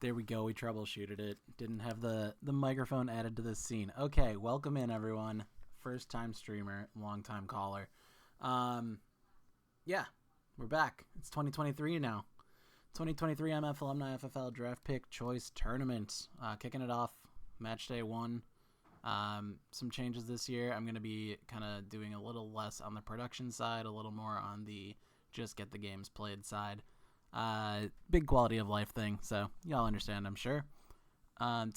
There we go. We troubleshooted it. Didn't have the microphone added to this scene. Okay, welcome in everyone. First time streamer, long time caller. Yeah, we're back. It's 2023 now. 2023 MF Alumni FFL Draft Pick Choice Tournament. Kicking it off, match day 1. Some changes this year. I'm going to be kind of doing a little less on the production side, a little more on the just get the games played side. Big quality of life thing, so y'all understand, I'm sure.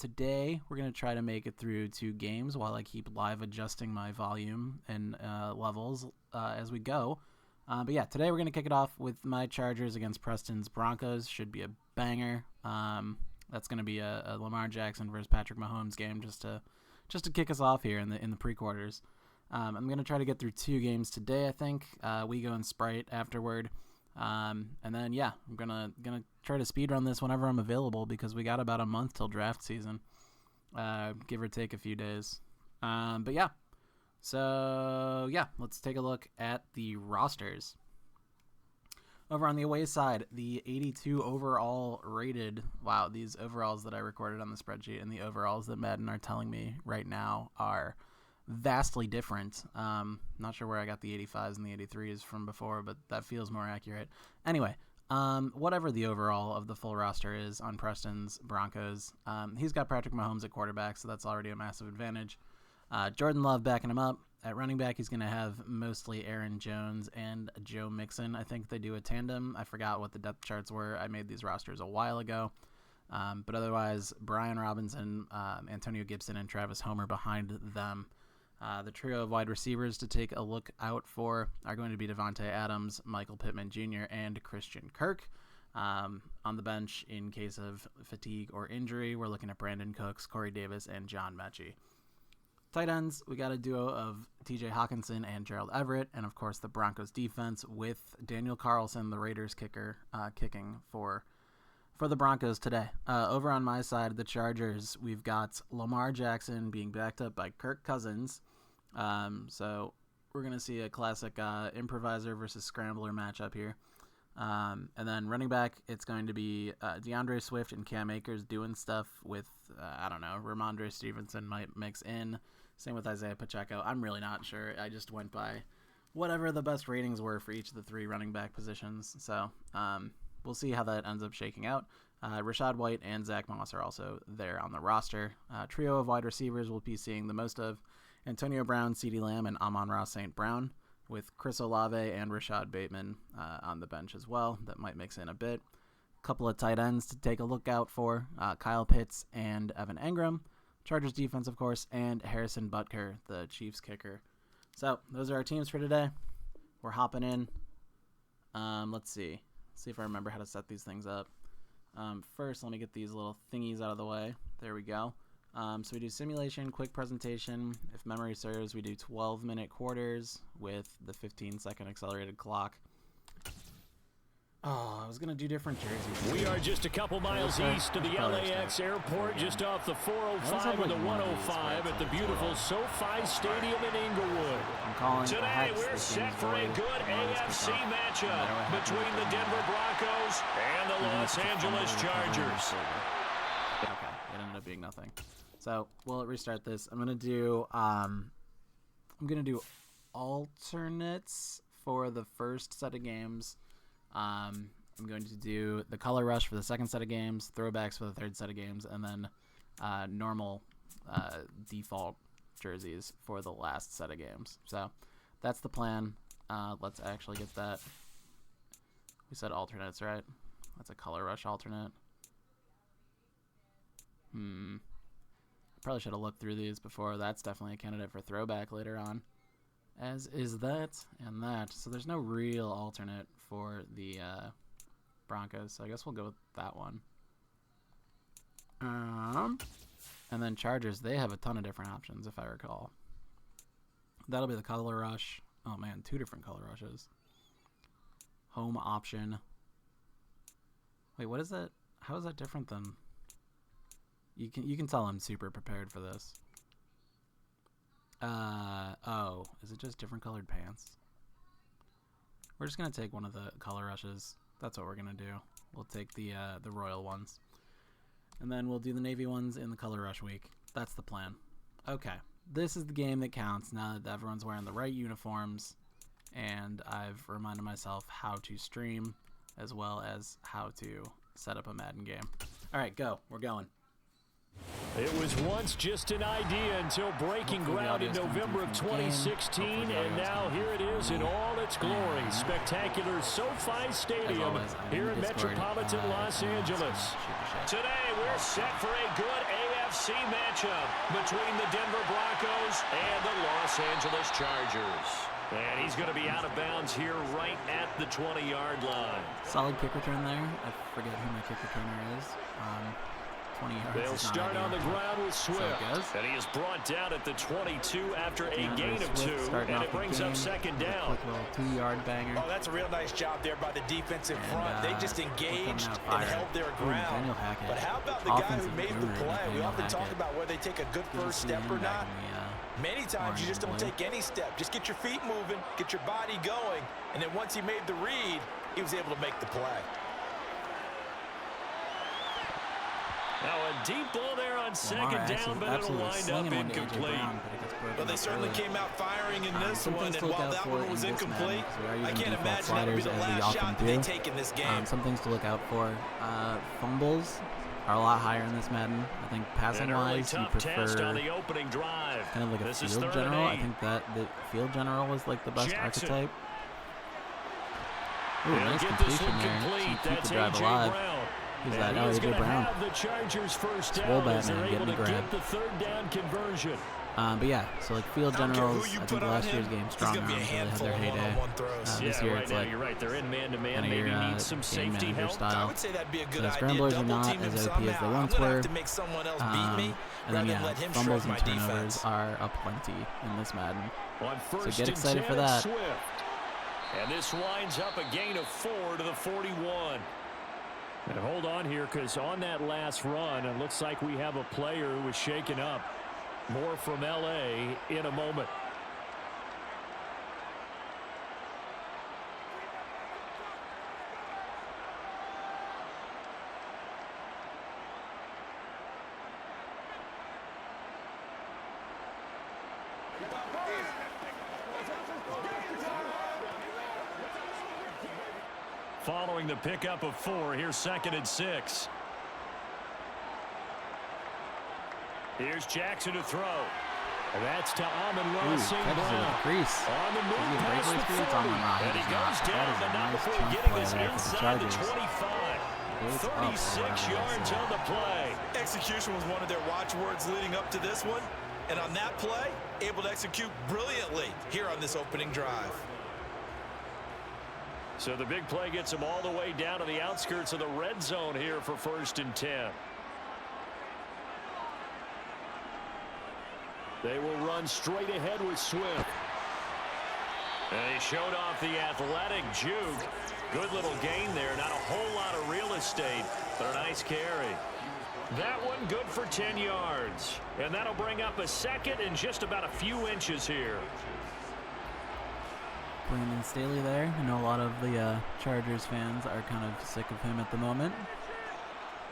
Today, we're going to try to make it through 2 games while I keep live adjusting my volume and levels as we go. But yeah, today we're going to kick it off with my Chargers against Preston's Broncos. Should be a banger. That's going to be a Lamar Jackson versus Patrick Mahomes game just to kick us off here in the pre-quarters. I'm going to try to get through 2 games today, I think. We go in Sprite afterward. And then, yeah, I'm gonna try to speed run this whenever I'm available because we got about a month till draft season, give or take a few days. But yeah, so yeah, let's take a look at the rosters. Over on the away side, the 82 overall rated. Wow, these overalls that I recorded on the spreadsheet and the overalls that Madden are telling me right now are vastly different. Not sure where I got the 85s and the 83s from before, but that feels more accurate. Anyway, whatever the overall of the full roster is on Preston's Broncos, he's got Patrick Mahomes at quarterback, so that's already a massive advantage. Jordan Love backing him up. At running back, he's going to have mostly Aaron Jones and Joe Mixon. I think they do a tandem. I forgot what the depth charts were. I made these rosters a while ago. But otherwise, Brian Robinson, Antonio Gibson, and Travis Homer behind them. The trio of wide receivers to take a look out for are going to be Devontae Adams, Michael Pittman Jr., and Christian Kirk. On the bench, in case of fatigue or injury, we're looking at Brandon Cooks, Corey Davis, and John Mechie. Tight ends, we got a duo of TJ Hawkinson and Gerald Everett, and of course the Broncos defense with Daniel Carlson, the Raiders kicker, kicking for the Broncos today. Over on my side, the Chargers, we've got Lamar Jackson being backed up by Kirk Cousins. So we're going to see a classic improviser versus scrambler matchup here. And then running back, it's going to be DeAndre Swift and Cam Akers doing stuff with, Ramondre Stevenson might mix in. Same with Isaiah Pacheco. I'm really not sure. I just went by whatever the best ratings were for each of the 3 running back positions. So we'll see how that ends up shaking out. Rashad White and Zach Moss are also there on the roster. Trio of wide receivers we'll be seeing the most of Antonio Brown, CeeDee Lamb, and Amon-Ra St. Brown, with Chris Olave and Rashad Bateman on the bench as well. That might mix in a bit. A couple of tight ends to take a look out for, Kyle Pitts and Evan Engram. Chargers defense, of course, and Harrison Butker, the Chiefs kicker. So those are our teams for today. We're hopping in. Let's see if I remember how to set these things up. First, let me get these little thingies out of the way. There we go. So we do simulation, quick presentation. If memory serves, we do 12-minute quarters with the 15-second accelerated clock. Oh, I was going to do different jerseys. We are just a couple miles east of the LAX airport, just off the 405 and the 105 at the beautiful SoFi Stadium in Inglewood. Today, we're set for a good AFC matchup between the Denver Broncos and the Los Angeles Chargers. Okay, it ended up being nothing. So we'll restart this. I'm gonna do alternates for the first set of games. I'm going to do the color rush for the second set of games, throwbacks for the third set of games, and then normal default jerseys for the last set of games. So that's the plan. Let's actually get that. We said alternates, right? That's a color rush alternate. Probably should have looked through these before. That's definitely a candidate for throwback later on, as is that and that. So there's no real alternate for the Broncos, so I guess we'll go with that one. And then Chargers, they have a ton of different options, if I recall. That'll be the color rush. Oh man, 2 different color rushes. Home option. Wait, what is that? How is that different than... You can tell I'm super prepared for this. Oh, is it just different colored pants? We're just going to take one of the color rushes. That's what we're going to do. We'll take the royal ones. And then we'll do the Navy ones in the Color Rush week. That's the plan. Okay. This is the game that counts now that everyone's wearing the right uniforms. And I've reminded myself how to stream as well as how to set up a Madden game. All right, go. We're going. It was once just an idea until breaking ground in November of 2016, and now here it is in all its glory. Spectacular SoFi Stadium here in metropolitan Los Angeles. Today we're set for a good AFC matchup between the Denver Broncos and the Los Angeles Chargers. And he's going to be out of bounds here right at the 20-yard line. Solid kick return there. I forget who my kick returner is. 20 yards. They'll start on the ground with Swift. So and he is brought down at the 22 after a gain of 2. And it brings up second down. Quick little 2-yard banger. Oh, that's a real nice job there by the defensive front. They just engaged and held their ground. But how about the guy who made the play? We often talk about whether they take a good first step or not. Many times you just don't take any step. Just get your feet moving, get your body going, and then once he made the read, he was able to make the play. Now a deep ball there on second down, but it'll wind up incomplete. But they certainly came out firing in this one, and while that one was incomplete, I can't imagine that would be the last shot they take in this game. Some things to look out for. Fumbles are a lot higher in this Madden. I think passing-wise, you prefer on the opening drive. kind of like a field general. I think that the field general is like the best archetype. Ooh, nice completion there to keep the drive alive. Who's that? Oh, A.J. Brown. Swole Batman getting the grab. But yeah, so like field generals, I think last year's game, strong arms really had their heyday. This year it's like you're right, they're in man-to-man, kind of maybe your need some game safety manager help. style. So the scramblers are not as OP as they once were. And then yeah, fumbles and turnovers are aplenty in this Madden. So get excited for that. And this winds up a gain of 4 to the 41. And hold on here, because on that last run, it looks like we have a player who was shaken up. More from LA in a moment. Following the pickup of 4, here's 2nd and 6. Here's Jackson to throw. And that's to Amon-Ra St. Brown. On the move past the 40. And he goes down, but not before getting this inside the 25. 36 yards on the play. Execution was one of their watchwords leading up to this one. And on that play, able to execute brilliantly here on this opening drive. So the big play gets him all the way down to the outskirts of the red zone here for 1st and 10. They will run straight ahead with Swift. And he showed off the athletic juke. Good little gain there. Not a whole lot of real estate, but a nice carry. That one good for 10 yards. And that'll bring up a 2nd and just about a few inches here. Brandon Staley there. I know a lot of the Chargers fans are kind of sick of him at the moment.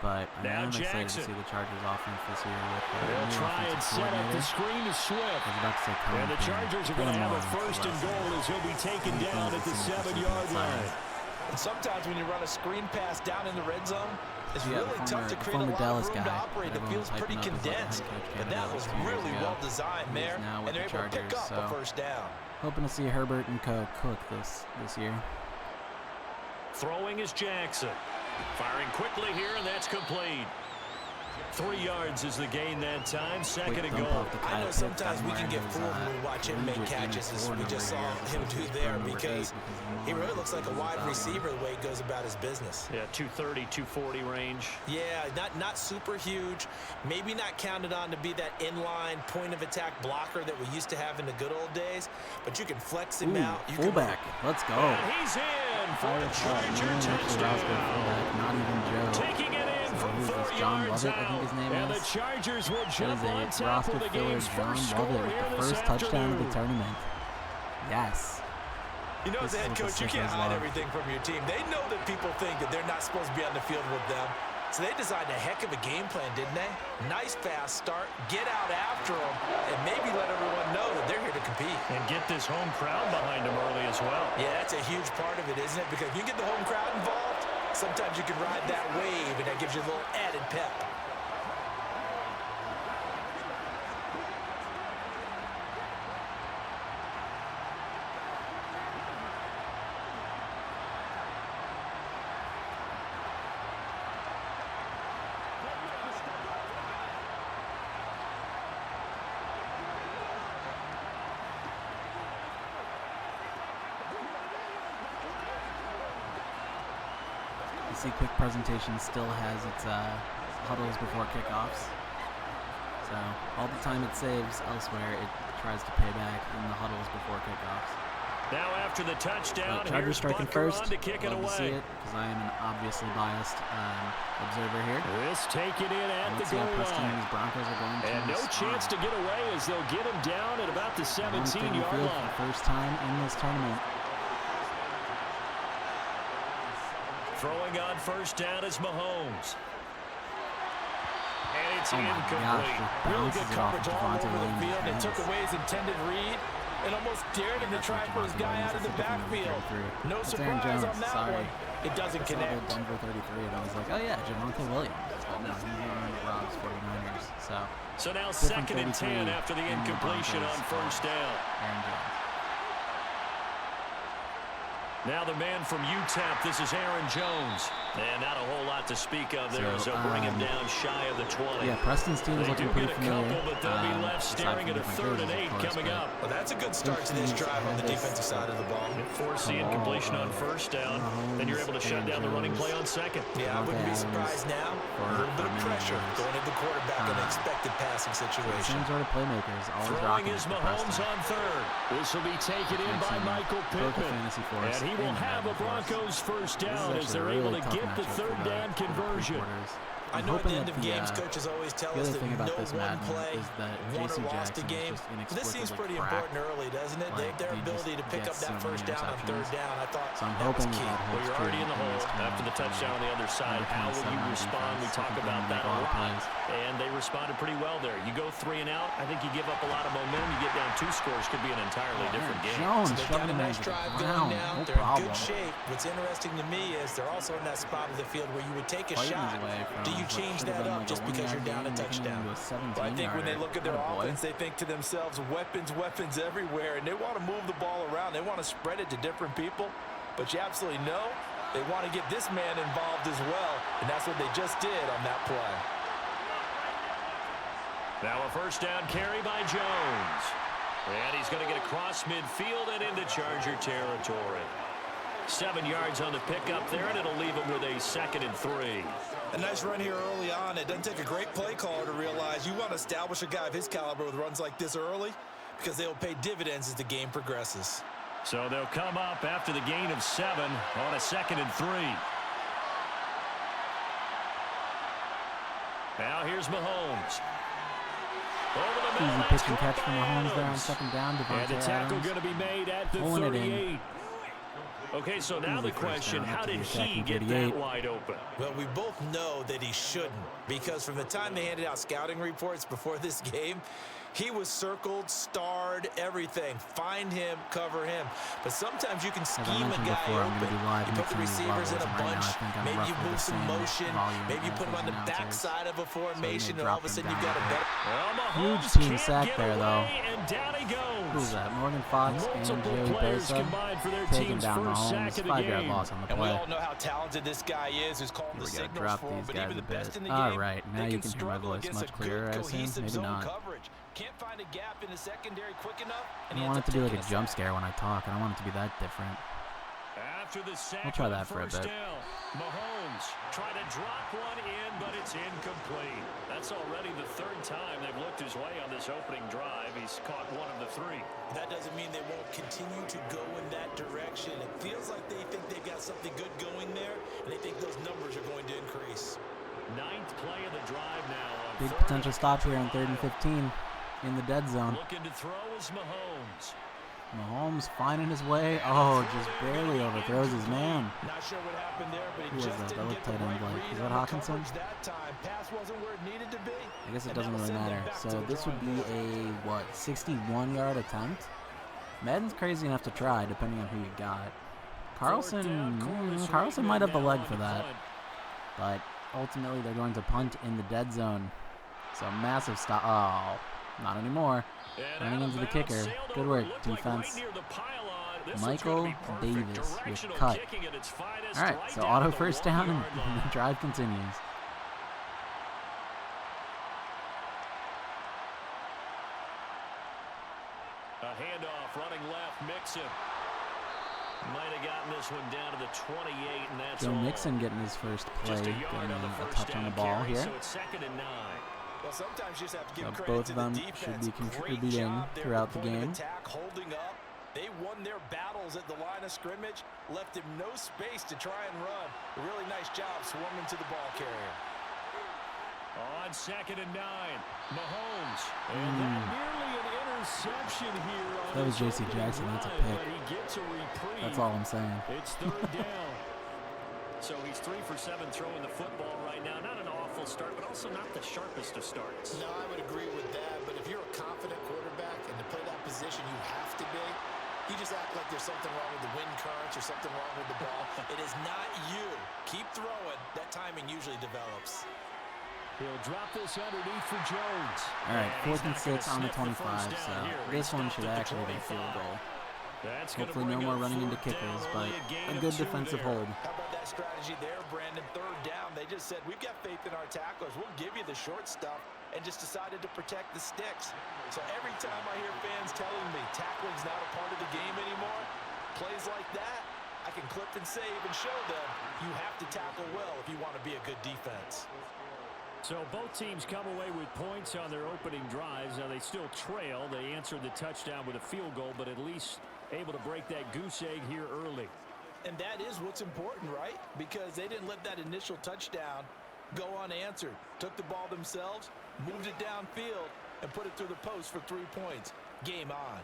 But I am excited to see the Chargers offense this year. They'll try and set up the screen to Swift. And the Chargers are going to have a 1st and goal as he'll be taken down at the 7-yard line. And sometimes when you run a screen pass down in the red zone, it's really tough to create a lot of room to operate. It feels pretty condensed. But that was really well designed there, and they're able to pick up a 1st down. Hoping to see Herbert and Co. cook this year. Throwing is Jackson. Firing quickly here, and that's complete. 3 yards is the gain that time. 2nd and goal. I know sometimes we can get fooled when we watch him make catches as we just saw him do there, because he really looks like a wide receiver the way he goes about his business. Yeah, 230, 240 range. Yeah, not super huge. Maybe not counted on to be that inline point-of-attack blocker that we used to have in the good old days, but you can flex him out. You fullback. Let's go. And he's in for the Charger touchdown. Not even Joe. Taking it in from 4 John yards Lovett, I think his name and is. the Chargers will jump on top roster of the filler, game's John first Lovett, score with here the this first touchdown of the afternoon. tournament. Yes. You know, as a head coach, you can't hide everything from your team. They know that people think that they're not supposed to be on the field with them. So they designed a heck of a game plan, didn't they? Nice fast start, get out after them, and maybe let everyone know that they're here to compete. And get this home crowd behind them early as well. Yeah, that's a huge part of it, isn't it? Because if you get the home crowd involved, sometimes you can ride that wave, and that gives you a little added pep. You see, Quick Presentation still has its huddles before kickoffs. So all the time it saves elsewhere, it tries to pay back in the huddles before kickoffs. Now after the touchdown, Chargers striking first. To kick it away. To see it because I am an obviously biased observer here. This taken in at the goal Preston and line. his Broncos are going to And no chance to get away as they'll get him down at about the 17-yard line. For the first time in this tournament. Throwing on first down is Mahomes. And it's incomplete. Gosh, really good coverage all over the field. They took away his intended read and almost dared him to try and put his guy out of the backfield. No surprise on that one. It doesn't connect. Denver 33, and I was like, oh yeah, Javonte Williams. But no, he's on Rob's 49ers. So now 2nd and 10 after the incompletion on first down. Aaron Jones. Now the man from UTEP, this is Aaron Jones. And not a whole lot to speak of there as they'll bring him down shy of the 20. Yeah, Preston's team is looking pretty familiar. They do get a couple, but they'll be left staring at a 3rd and 8 coming up. Well, that's a good start to this drive on the defensive side of the ball. Force the incompletion on first down, then you're able to shut down the running play on 2nd. Yeah, I wouldn't be surprised now. A little bit of pressure going into the quarterback in an expected passing situation. Same sort of playmakers. Throwing is Mahomes on 3rd. This will be taken in by Michael Pittman. And he will have a Broncos first down as they're able to get the 3rd down conversion. I know at the end of games, coaches always tell us that no one play, won or lost a game. This seems pretty important early, doesn't it? Their ability to pick up that first down on 3rd down, I thought that was key. Well, you're already in the hole after the touchdown on the other side. How will you respond? We talk about that a lot. And they responded pretty well there. You go 3 and out, I think you give up a lot of momentum. You get down 2 scores, could be an entirely different game. Jones, they've got a nice drive going now. They're in good shape. What's interesting to me is they're also in that spot of the field where you would take a shot. Do you change that up just because you're down a touchdown? Well, I think when they look at their offense, they think to themselves, weapons everywhere, and they want to move the ball around. They want to spread it to different people, but you absolutely know they want to get this man involved as well, and that's what they just did on that play. Now a first down carry by Jones. And he's going to get across midfield and into Charger territory. 7 yards on the pickup there, and it'll leave him with a 2nd and 3. A nice run here early on. It doesn't take a great play caller to realize you want to establish a guy of his caliber with runs like this early because they will pay dividends as the game progresses. So they'll come up after the gain of 7 on a 2nd and 3. Now here's Mahomes. Easy pitch and catch from Mahomes there on 2nd down. And the tackle going to be made at the 38. Okay, so now the question, how did he get that wide open? Well, we both know that he shouldn't, because from the time they handed out scouting reports before this game, he was circled, starred, everything. Find him, cover him. But sometimes you can scheme a guy open. You put the receivers in a bunch. Maybe you move some motion. Maybe you put him on the backside of a formation, and all of a sudden you've got a better... Huge team sack there, though. And down he goes. Who's that? Morgan Fox and Joey Bosa taking down Mahomes. 5-yard loss on the play. And we all know how talented this guy is, who's calling the signals for him. But even the best in the game, all right, now you can hear my voice much clearer, I assume. Maybe not. Can't find a gap in the secondary quick enough. I don't want it to be like a jump scare when I talk. I don't want it to be that different. We'll try that for a bit. Mahomes trying to drop one in, but it's incomplete. That's already the 3rd time they've looked his way on this opening drive. He's caught 1 of the 3. That doesn't mean they won't continue to go in that direction. It feels like they think they've got something good going there, and they think those numbers are going to increase. 9th play of the drive now. Big potential stop here on 3rd and 15 in the dead zone. Looking to throw is Mahomes. Mahomes finding his way. Oh, just barely overthrows his man. Not sure what happened there, but who was that? That looked tight end like. Is that Hawkinson? I guess it doesn't really matter. So this would be a, what, 61-yard attempt? Madden's crazy enough to try, depending on who you got. Carlson might have the leg for that. But ultimately, they're going to punt in the dead zone. So massive stop. Oh, not anymore. Running into the kicker. Good work, defense. Michael Davis, you're cut. All right, so auto first down, and the drive continues. A handoff, running left, Mixon. Might have gotten this one down to the 28, and that's Joe Mixon getting his first play, getting a touch on the ball here. So it's 2nd and 9. Well, sometimes you just have to give So credit both to of them the defense. should be contributing throughout the game. Attack, holding up. They won their battles at the line of scrimmage, left him no space to try and run. A really nice job swarming to the ball carrier. On 2nd and 9, Mahomes. And that nearly an interception here. That was J.C. Jackson. That's a pick. He gets a reprieve. That's all I'm saying. It's 3rd down. So he's 3 for 7 throwing the football right now. Not an awful start, but also not the sharpest of starts. No, I would agree with that. But if you're a confident quarterback and to play that position, you have to be. You just act like there's something wrong with the wind currents or something wrong with the ball. It is not you. Keep throwing. That timing usually develops. He'll drop this underneath for Jones. All right, 4th and 6 on the 25, so this one should actually be a field goal. Hopefully no more running into kickers, but a good defensive hold. How about that strategy there, Brandon? 3rd down. They just said, we've got faith in our tacklers. We'll give you the short stuff, and just decided to protect the sticks. So every time I hear fans telling me tackling's not a part of the game anymore, plays like that, I can clip and save and show them you have to tackle well if you want to be a good defense. So both teams come away with points on their opening drives. Now they still trail. They answered the touchdown with a field goal, but at least able to break that goose egg here early. And that is what's important, right? Because they didn't let that initial touchdown go unanswered. Took the ball themselves, moved it downfield, and put it through the post for 3 points. Game on.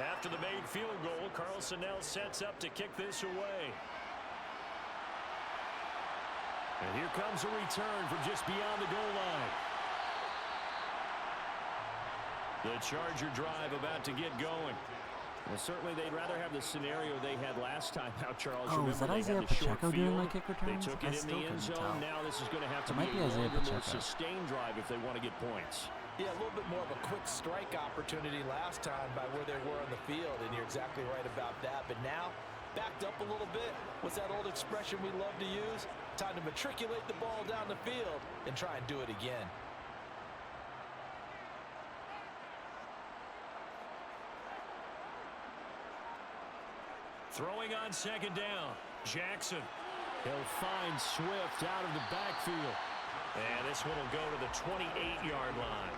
After the made field goal, Carlson now sets up to kick this away. And here comes a return from just beyond the goal line. The Charger drive about to get going. Well, certainly they'd rather have the scenario they had last time out, Charles. Oh, is that Isaiah Pacheco doing my kick returns? They took it in the end zone. Now this is going to have to be a longer, more sustained drive if they want to get points. Yeah, a little bit more of a quick strike opportunity last time by where they were on the field, and you're exactly right about that. But now, backed up a little bit. What's that old expression we love to use? Time to matriculate the ball down the field and try and do it again. Throwing on 2nd down, Jackson. He'll find Swift out of the backfield. And this one will go to the 28-yard line.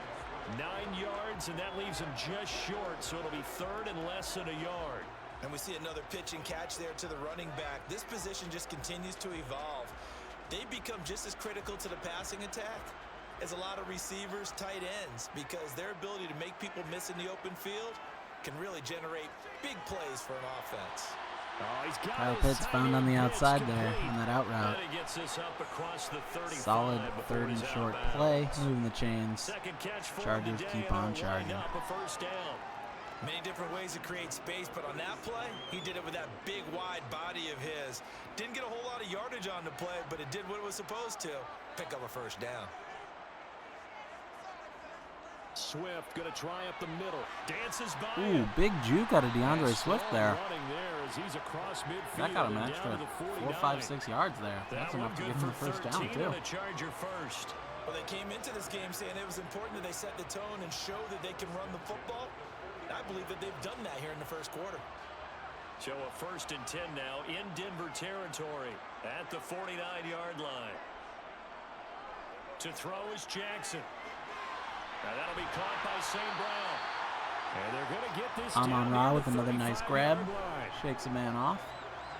9 yards, and that leaves him just short, so it'll be 3rd and less than a yard. And we see another pitch and catch there to the running back. This position just continues to evolve. They become just as critical to the passing attack as a lot of receivers, tight ends, because their ability to make people miss in the open field can really generate big plays for an offense. Kyle Pitts found on the outside there on that out route. Solid 3rd and short play, moving the chains. Chargers keep on charging. Many different ways to create space, but on that play, he did it with that big, wide body of his. Didn't get a whole lot of yardage on the play, but it did what it was supposed to. Pick up a 1st down. Swift going to try up the middle. Dances by. Ooh, big juke out of DeAndre Swift there. He's across midfield. That got him an extra 4, 5, 6 yards there. That's enough to give him the 1st down, too. Well, they came into this game saying it was important that they set the tone and show that they can run the football. I believe that they've done that here in the 1st quarter. So a 1st and 10 now in Denver territory at the 49-yard line. To throw is Jackson. Now that'll be caught by St. Brown. And they're going to get this down. Amon-Ra with another nice grab. Shakes a man off.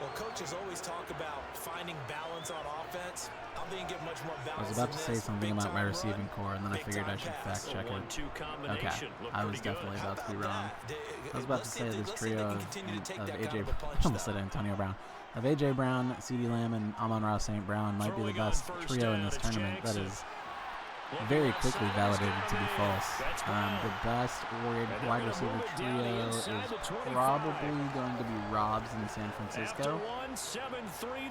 Well, coaches always talk about finding balance on offense. I didn't get much more balance. I was about to say something about my receiving core, and then I figured I should fact check it. Okay, I was definitely about to be wrong. I was about to say this trio of AJ. I almost said Antonio Brown. Of AJ Brown, CeeDee Lamb, and Amon-Ra St. Brown might be the best trio in this tournament. That is very quickly validated to be false. The best wide receiver trio is probably going to be Robs in San Francisco.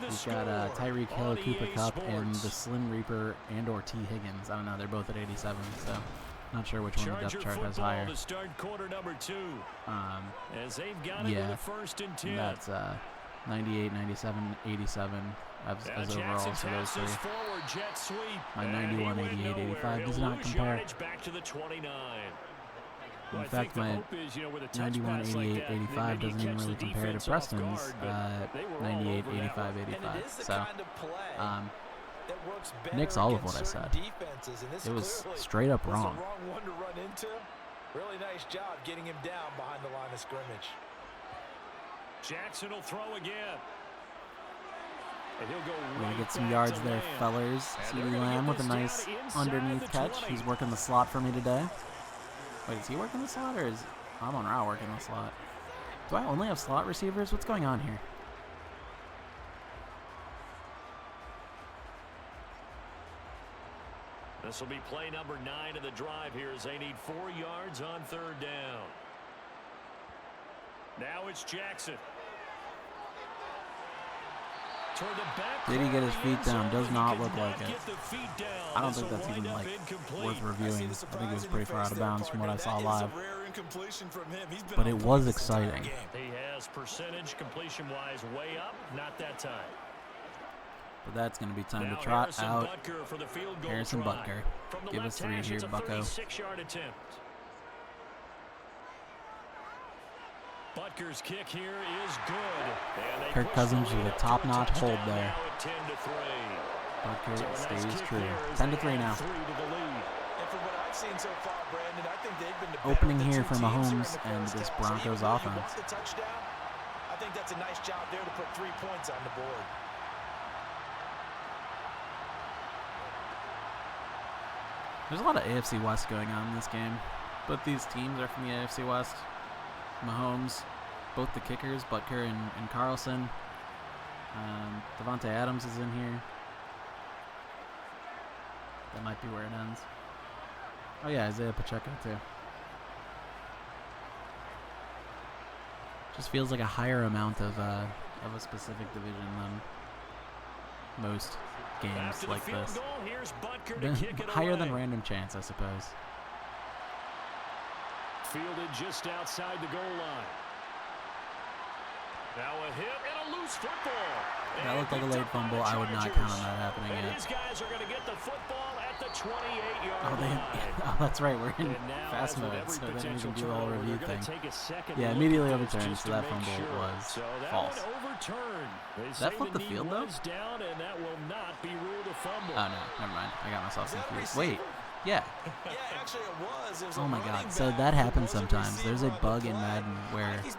We've got Tyreek Hill, Cooper Kupp, and the Slim Reaper and/or T. Higgins. I don't know. They're both at 87, so not sure which one the depth chart has higher. Yeah, that's 98, 97, 87 as overall for those three. My 91, 88, 85 does not compare. In fact, my 91, 88, 85 doesn't even really compare to Preston's 98, 85, 85. So, nix all of what I said. It was straight up wrong. Really nice job getting him down behind the line of scrimmage. Jackson will throw again. And he'll go We're going to get some yards there, fellers. CeeDee Lamb with a nice underneath catch. He's working the slot for me today. Wait, is he working the slot, or is Amon-Ra working the slot? Do I only have slot receivers? What's going on here? This will be play number 9 of the drive here as they need 4 yards on 3rd down. Now it's Jackson. Did he get his feet down? Does not look like it. I don't think that's even worth reviewing. I think it was pretty far out of bounds from what I saw live. But it was exciting. He has percentage completion-wise way up. Not that time. But that's going to be time to trot out Harrison Butker. Give us 3 here, Bucko. Butker's kick here is good. Kirk Cousins with a top-notch hold there. Butker stays true. 10-3 now. Opening here for Mahomes and this Broncos offense. I think that's a nice job there to put 3 points on the board. There's a lot of AFC West going on in this game. Both these teams are from the AFC West. Mahomes, both the kickers, Butker and Carlson. Devontae Adams is in here. That might be where it ends. Oh yeah, Isaiah Pacheco too. Just feels like a higher amount of a specific division than most games like this. Higher than random chance, I suppose. Fielded just outside the goal line. Now a hit and a loose football. That looked like a late fumble. I would not count on that happening yet. These guys are going to get the football at the 28-yard line. Oh, that's right. We're in fast mode, so they don't even do the whole review thing. Yeah, immediately overturned, so that fumble was false. Did that flip the field, though? Oh, no. Never mind. I got myself confused. Wait. Yeah. Oh my god. So that happens sometimes. There's a bug in Madden where if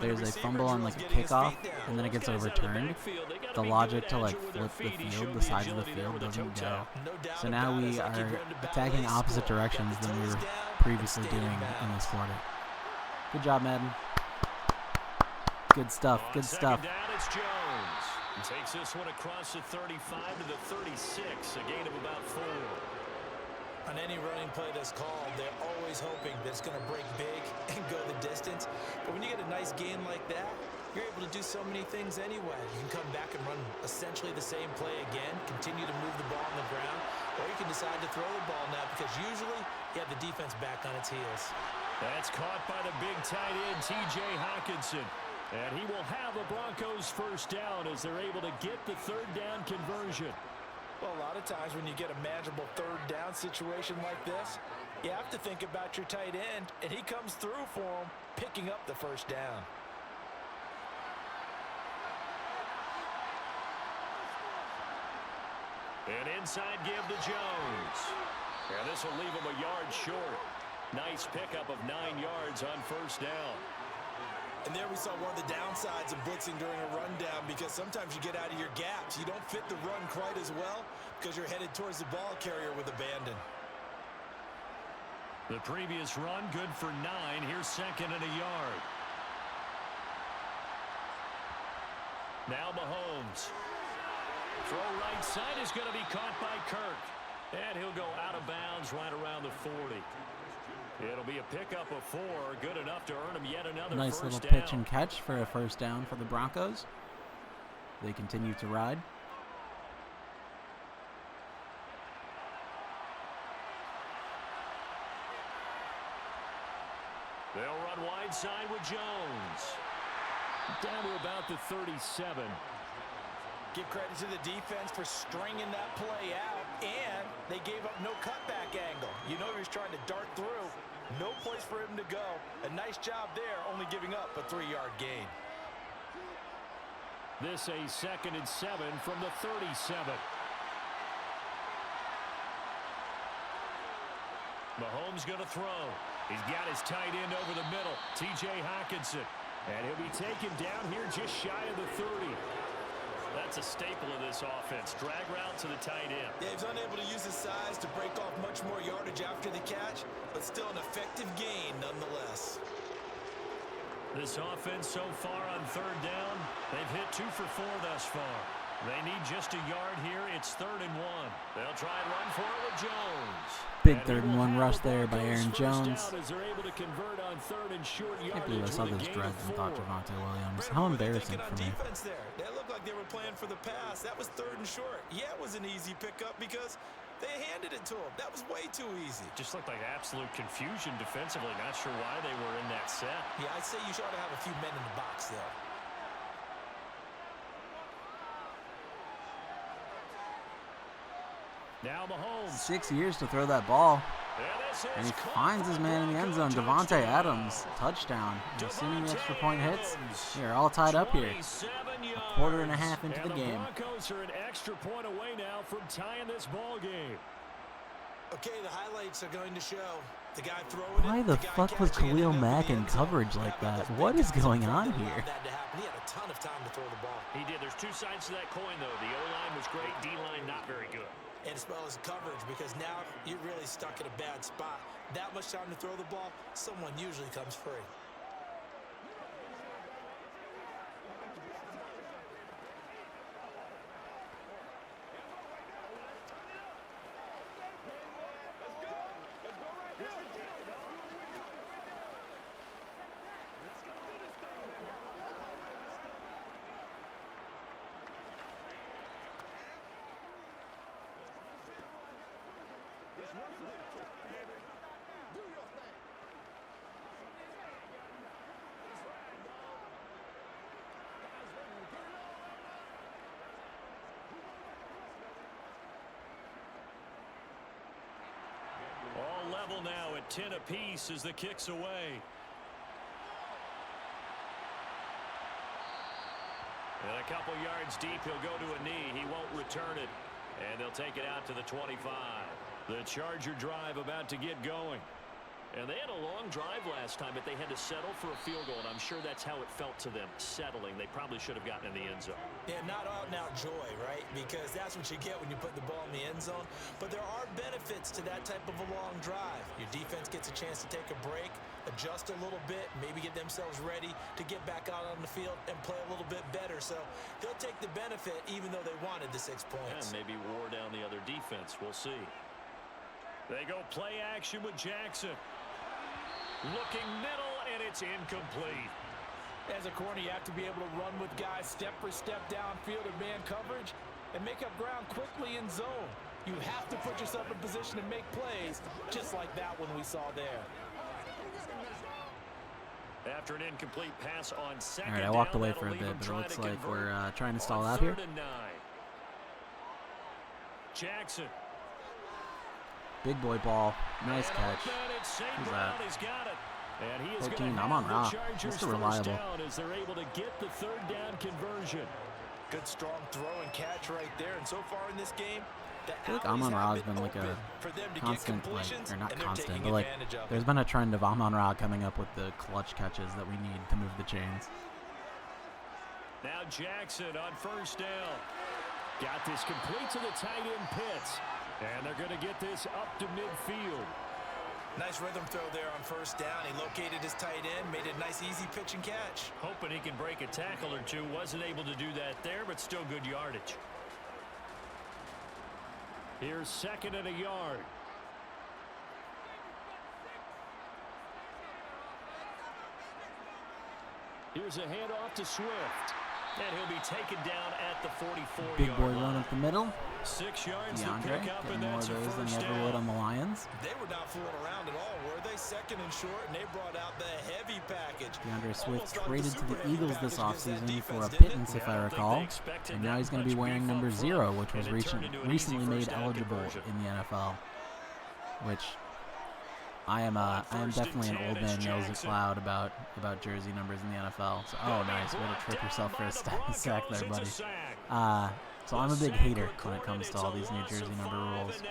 there's a fumble on a kickoff and then it gets overturned, the logic to flip the field, the sides of the field, doesn't go. So now we are attacking opposite directions than we were previously doing in this quarter. Good job, Madden. Good stuff. Good stuff. Takes this one across the 35 to the 36, a gain of about 4. On any running play that's called, they're always hoping that it's going to break big and go the distance. But when you get a nice gain like that, you're able to do so many things anyway. You can come back and run essentially the same play again, continue to move the ball on the ground, or you can decide to throw the ball now because usually you have the defense back on its heels. That's caught by the big tight end, T.J. Hockenson. And he will have the Broncos first down as they're able to get the 3rd down conversion. Well, a lot of times when you get a manageable 3rd down situation like this, you have to think about your tight end, and he comes through for him, picking up the 1st down. An inside give to Jones. And this will leave him a yard short. Nice pickup of 9 yards on first down. And there we saw one of the downsides of blitzing during a rundown, because sometimes you get out of your gaps. You don't fit the run quite as well because you're headed towards the ball carrier with abandon. The previous run good for 9. Here's second and a yard. Now Mahomes. Throw right side is going to be caught by Kirk. And he'll go out of bounds right around the 40. It'll be a pickup of 4, good enough to earn him yet another nice first little down. pitch and catch for a first down for the Broncos. They continue to ride. They'll run wide side with Jones. Down to about the 37. Give credit to the defense for stringing that play out, and they gave up no cutback angle. You know he was trying to dart through. No place for him to go. A nice job there, only giving up a 3-yard gain. This a 2nd and 7 from the 37. Mahomes going to throw. He's got his tight end over the middle, T.J. Hockenson. And he'll be taken down here just shy of the 30. That's a staple of this offense. Drag route to the tight end. Yeah, he's unable to use his size to break off much more yardage after the catch, but still an effective gain nonetheless. This offense so far on 3rd down, they've hit 2 for 4 thus far. They need just a yard here. It's 3rd and 1. They'll try and run for it with Jones. Big 3rd and 1 rush there by Aaron Jones. As they're able to convert on 3rd and short I can't believe I saw this dreads and thought Javonte Williams. How embarrassing for me. That looked like they were playing for the pass. That was 3rd and short. Yeah, it was an easy pickup because they handed it to him. That was way too easy. Just looked like absolute confusion defensively. Not sure why they were in that set. Yeah, I'd say you should have a few men in the box there. Now Mahomes. 6 years to throw that ball. And he finds his man in the end zone. Devontae Adams, touchdown. And assuming the extra point hits, we are all tied up here. A quarter and a half into the game. Broncos are an extra point away now from tying this ball game. Okay, the highlights are going to show the guy throwing it. Why the fuck was Khalil Mack in coverage like that? What is going on here? He had a ton of time to throw the ball. He did. There's 2 sides to that coin, though. The O-line was great. D-line not very good. And as well as coverage, because now you're really stuck in a bad spot. That much time to throw the ball, someone usually comes free. All level now at 10 apiece as the kick's away. And a couple yards deep, he'll go to a knee. He won't return it. And they'll take it out to the 25. The Charger drive about to get going. And they had a long drive last time, but they had to settle for a field goal. And I'm sure that's how it felt to them, settling. They probably should have gotten in the end zone. Yeah, not out and out joy, right? Because that's what you get when you put the ball in the end zone. But there are benefits to that type of a long drive. Your defense gets a chance to take a break, adjust a little bit, maybe get themselves ready to get back out on the field and play a little bit better. So they'll take the benefit even though they wanted the 6 points. And maybe wore down the other defense. We'll see. They go play action with Jackson. Looking middle, and it's incomplete. As a corner, you have to be able to run with guys step for step downfield in man coverage and make up ground quickly in zone. You have to put yourself in position to make plays, just like that one we saw there. After an incomplete pass on second. All right, I walked away for a bit, but it looks like we're trying to stall out here. Jackson. Big boy ball. Nice catch. Who's that? 14. I'm on rock. Mr. Reliable. As they're able to get the 3rd down conversion. Good strong throw and catch right there. And so far in this game, I feel like Amon-Ra has been like a constant, or not constant, but like there's been a trend of Amon-Ra coming up with the clutch catches that we need to move the chains. Now Jackson on first down. Got this complete to the tight end Pitts. And they're going to get this up to midfield. Nice rhythm throw there on first down. He located his tight end, made a nice easy pitch and catch. Hoping he can break a tackle or two. Wasn't able to do that there, but still good yardage. Here's 2nd and a yard. Here's a handoff to Swift. And he'll be taken down at the 44-yard Big boy run up the middle. 6 yards DeAndre, getting more of those than he ever would on the Lions. They were not fooling around at all, were they? 2nd and short, and they brought out the heavy package. DeAndre Swift traded to the Eagles this offseason for a pittance, if I recall. And now he's going to be wearing number 0, which was recently made eligible in the NFL. Which I am definitely an old man yells at cloud about jersey numbers in the NFL. So, oh, nice. Way to trip yourself for a sack there, buddy. So I'm a big hater when it comes to all these new jersey number rules.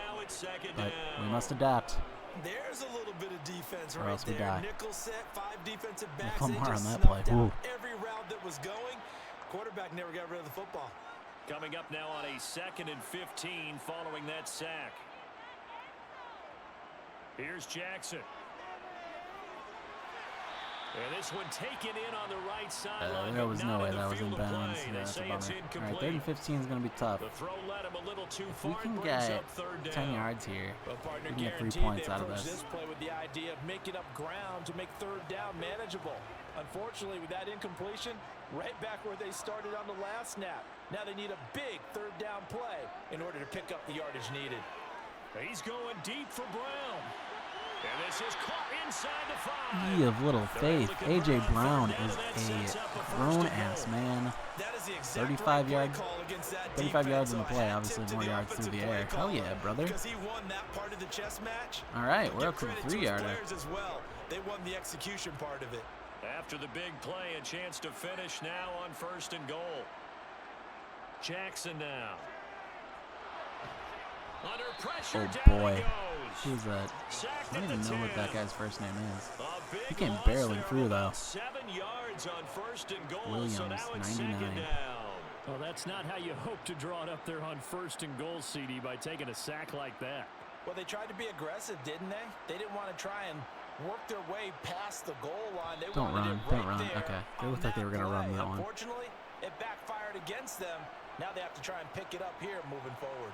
But we must adapt. There's a little bit of defense or else we die. Nickel set, 5 defensive backs. Lamar on that play. Ooh. Every route that was going, quarterback never got rid of the football. Coming up now on a 2nd and 15 following that sack. Here's Jackson. And this one taken in on the right sideline. There was no way that was in bounds. Yeah, that's a bummer. All right, 3rd and 15 is going to be tough. If we can get 10 yards here, we can get 3 points out of this. Play with the idea of making up ground to make 3rd down manageable. Unfortunately, with that incompletion, right back where they started on the last snap. Now they need a big 3rd down play in order to pick up the yardage needed. He's going deep for Brown. And this is caught inside the 5. Ye of little faith. A.J. Brown is a grown-ass man. 35 yards in the play, obviously more yards through the air. Hell yeah, brother. All right, we're up to the 3-yarder. They won the execution part of it. After the big play, a chance to finish now on 1st and goal. Jackson now. Under pressure, oh boy. Who's that? I don't even know what that guy's first name is. He came barreling through, though. 7 yards on 1st and goal. Williams, So now it's 99. 2nd down. Well, that's not how you hope to draw it up there on 1st and goal, CD, by taking a sack like that. Well, they tried to be aggressive, didn't they? They didn't want to try and work their way past the goal line. They don't run. Don't run. Okay. They looked like they were going to run that one. Unfortunately, it backfired against them. Now they have to try and pick it up here moving forward.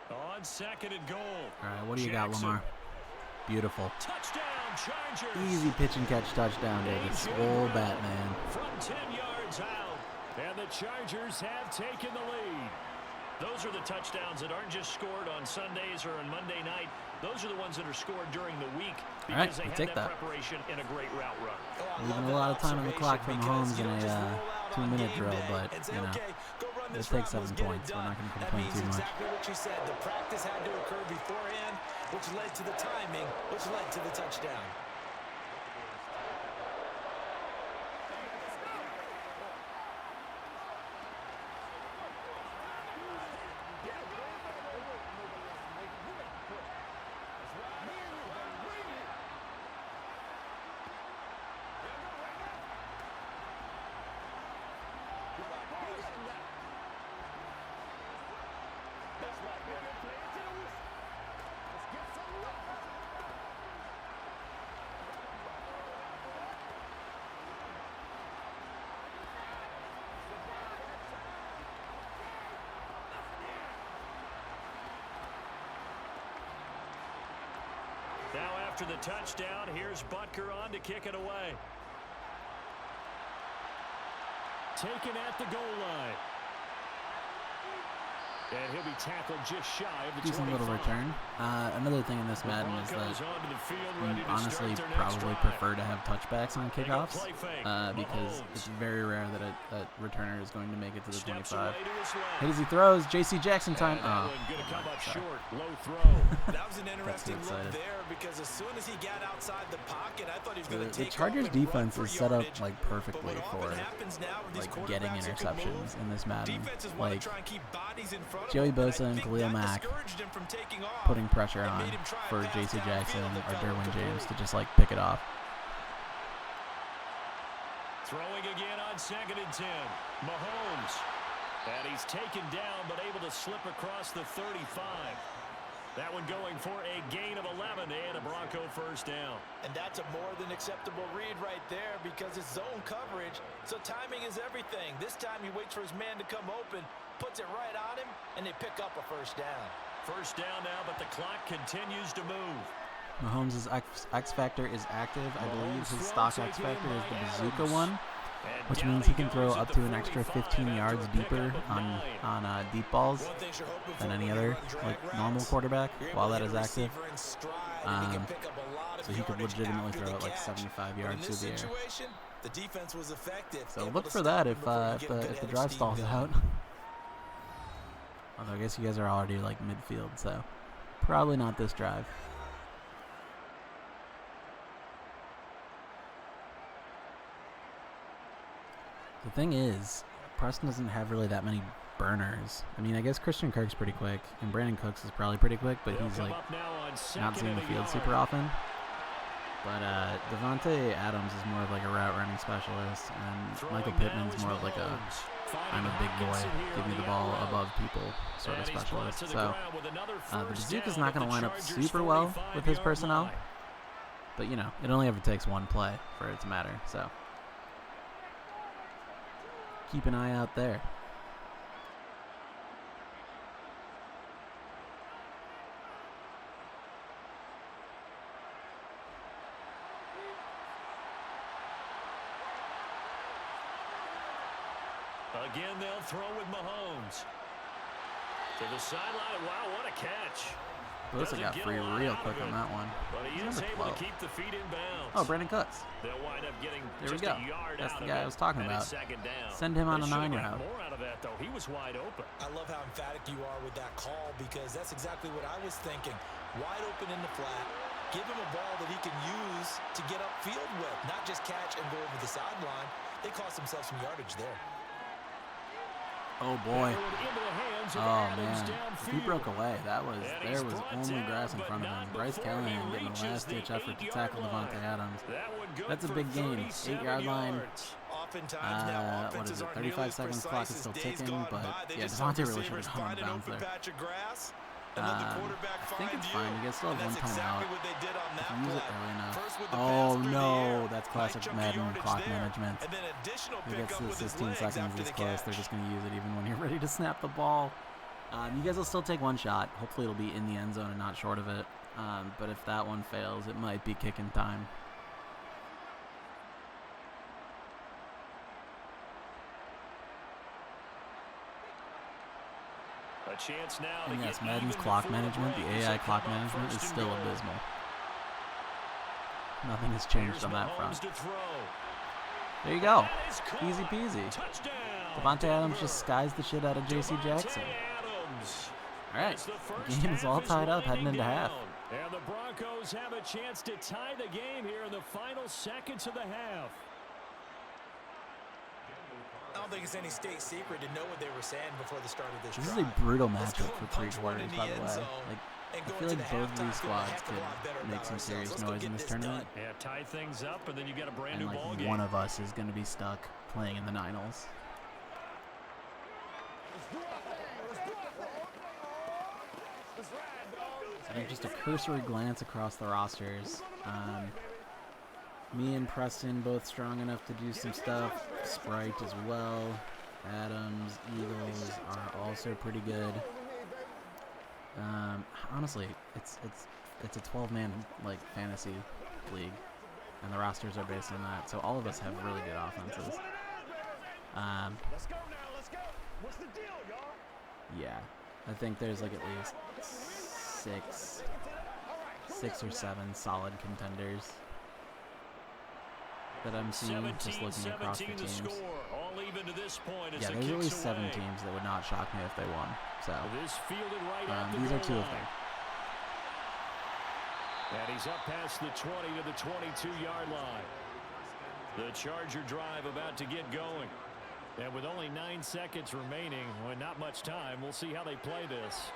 On 2nd and goal. All right, what do you got, Lamar? Beautiful. Touchdown, Chargers. Easy pitch and catch touchdown, David. Swole Batman. From 10 yards out. And the Chargers have taken the lead. Those are the touchdowns that aren't just scored on Sundays or on Monday night. Those are the ones that are scored during the week because they had that preparation in a great route run. Leaving a lot of time on the clock for Mahomes in a 2-minute drill, but, you know, it takes 7 points. We're not going to complain too much. Exactly what you said. The practice had to occur beforehand, which led to the timing, which led to the touchdown. Now after the touchdown, here's Butker on to kick it away. Taken at the goal line. And he'll be tackled just shy of the decent 25. little return. Another thing in this Madden is that you honestly probably prefer to have touchbacks on kickoffs because it's very rare that a returner is going to make it to the 25. Hit as he throws. J.C. Jackson time. Oh, that was an interesting look there because as soon as he got outside the pocket, I thought he was going to take the Chargers defense is set up like perfectly for like getting interceptions in this Madden. Like Joey Bosa and Khalil Mack putting pressure on for J.C. Jackson or Derwin James to just like pick it off. Throwing again on 2nd and 10. Mahomes. And he's taken down but able to slip across the 35. That one going for a gain of 11 and a Bronco first down. And that's a more than acceptable read right there because it's zone coverage, so timing is everything. This time he waits for his man to come open, puts it right on him, and they pick up a first down. First down now, but the clock continues to move. Mahomes' X Factor is active. I believe his stock X Factor is the bazooka one, which means he can throw up to an extra 15 yards deeper on deep balls than any other like normal quarterback while that is active. So he could legitimately throw it like 75 yards through the air. So look for that if the drive stalls out. Although I guess you guys are already like midfield, so probably not this drive. The thing is, Preston doesn't have really that many burners. I mean, I guess Christian Kirk's pretty quick, and Brandon Cooks is probably pretty quick, but he's like not seeing the field super often. But Devontae Adams is more of like a route running specialist, and Michael Pittman's more of like a I'm a big boy, give me the ball above people sort of specialist. So the bazooka's not going to line up super well with his personnel, but you know, it only ever takes one play for it to matter. So keep an eye out there. Again, they'll throw with Mahomes. To the sideline. Wow, what a catch. Bosa got free real quick on that one. But he is able to keep the feet in bounds. Oh, Brandon Cooks. They'll wind up getting there we go. That's the guy I was talking about. Send him on a 9 route. More out of that, though. He was wide open. I love how emphatic you are with that call because that's exactly what I was thinking. Wide open in the flat. Give him a ball that he can use to get upfield with, not just catch and go over the sideline. They cost themselves some yardage there. Oh boy. Oh man. If he broke away, there was only grass in front of him. Bryce Callahan getting a last ditch effort to tackle Devontae Adams. That's a big gain. 8-yard line. What is it? 35 seconds, clock is still ticking, but yeah, Devontae really should have gone out of bounds there. I think it's fine. You guys still have one timeout. If you use it early enough. Oh no, that's classic Madden clock management. It gets to 16 seconds this close. They're just going to use it even when you're ready to snap the ball. You guys will still take one shot. Hopefully it'll be in the end zone and not short of it. But if that one fails, it might be kicking time. Chance now. And yes, Madden's clock management, the AI clock management is still abysmal. Nothing has changed on that front. There you go. Easy peasy. Devontae Adams just skies the shit out of J.C. Jackson. All right, the game is all tied up heading into half. And the Broncos have a chance to tie the game here in the final seconds of the half. I don't think it's any state secret to know what they were saying before the start of this This drive. is a brutal matchup for 3 quarters, by the way. Like, I feel like both of these squads could make some serious noise in this tournament. Yeah, tie things up, and then you get a brand new ball like game. one of us is going to be stuck playing in the Niners. I think just a cursory glance across the rosters. Me and Preston both strong enough to do some stuff. Sprite as well. Adams, Eagles are also pretty good. Honestly, it's a 12-man like fantasy league, and the rosters are based on that. So all of us have really good offenses. Let's go now. Let's go. What's the deal, y'all? Yeah. I think there's like at least six or seven solid contenders that I'm seeing just looking across the teams. Yeah, there's at least 7 teams that would not shock me if they won. So these are 2 of them. And he's up past the 20 to the 22-yard line. The Charger drive about to get going. And with only 9 seconds remaining, well, not much time, we'll see how they play this.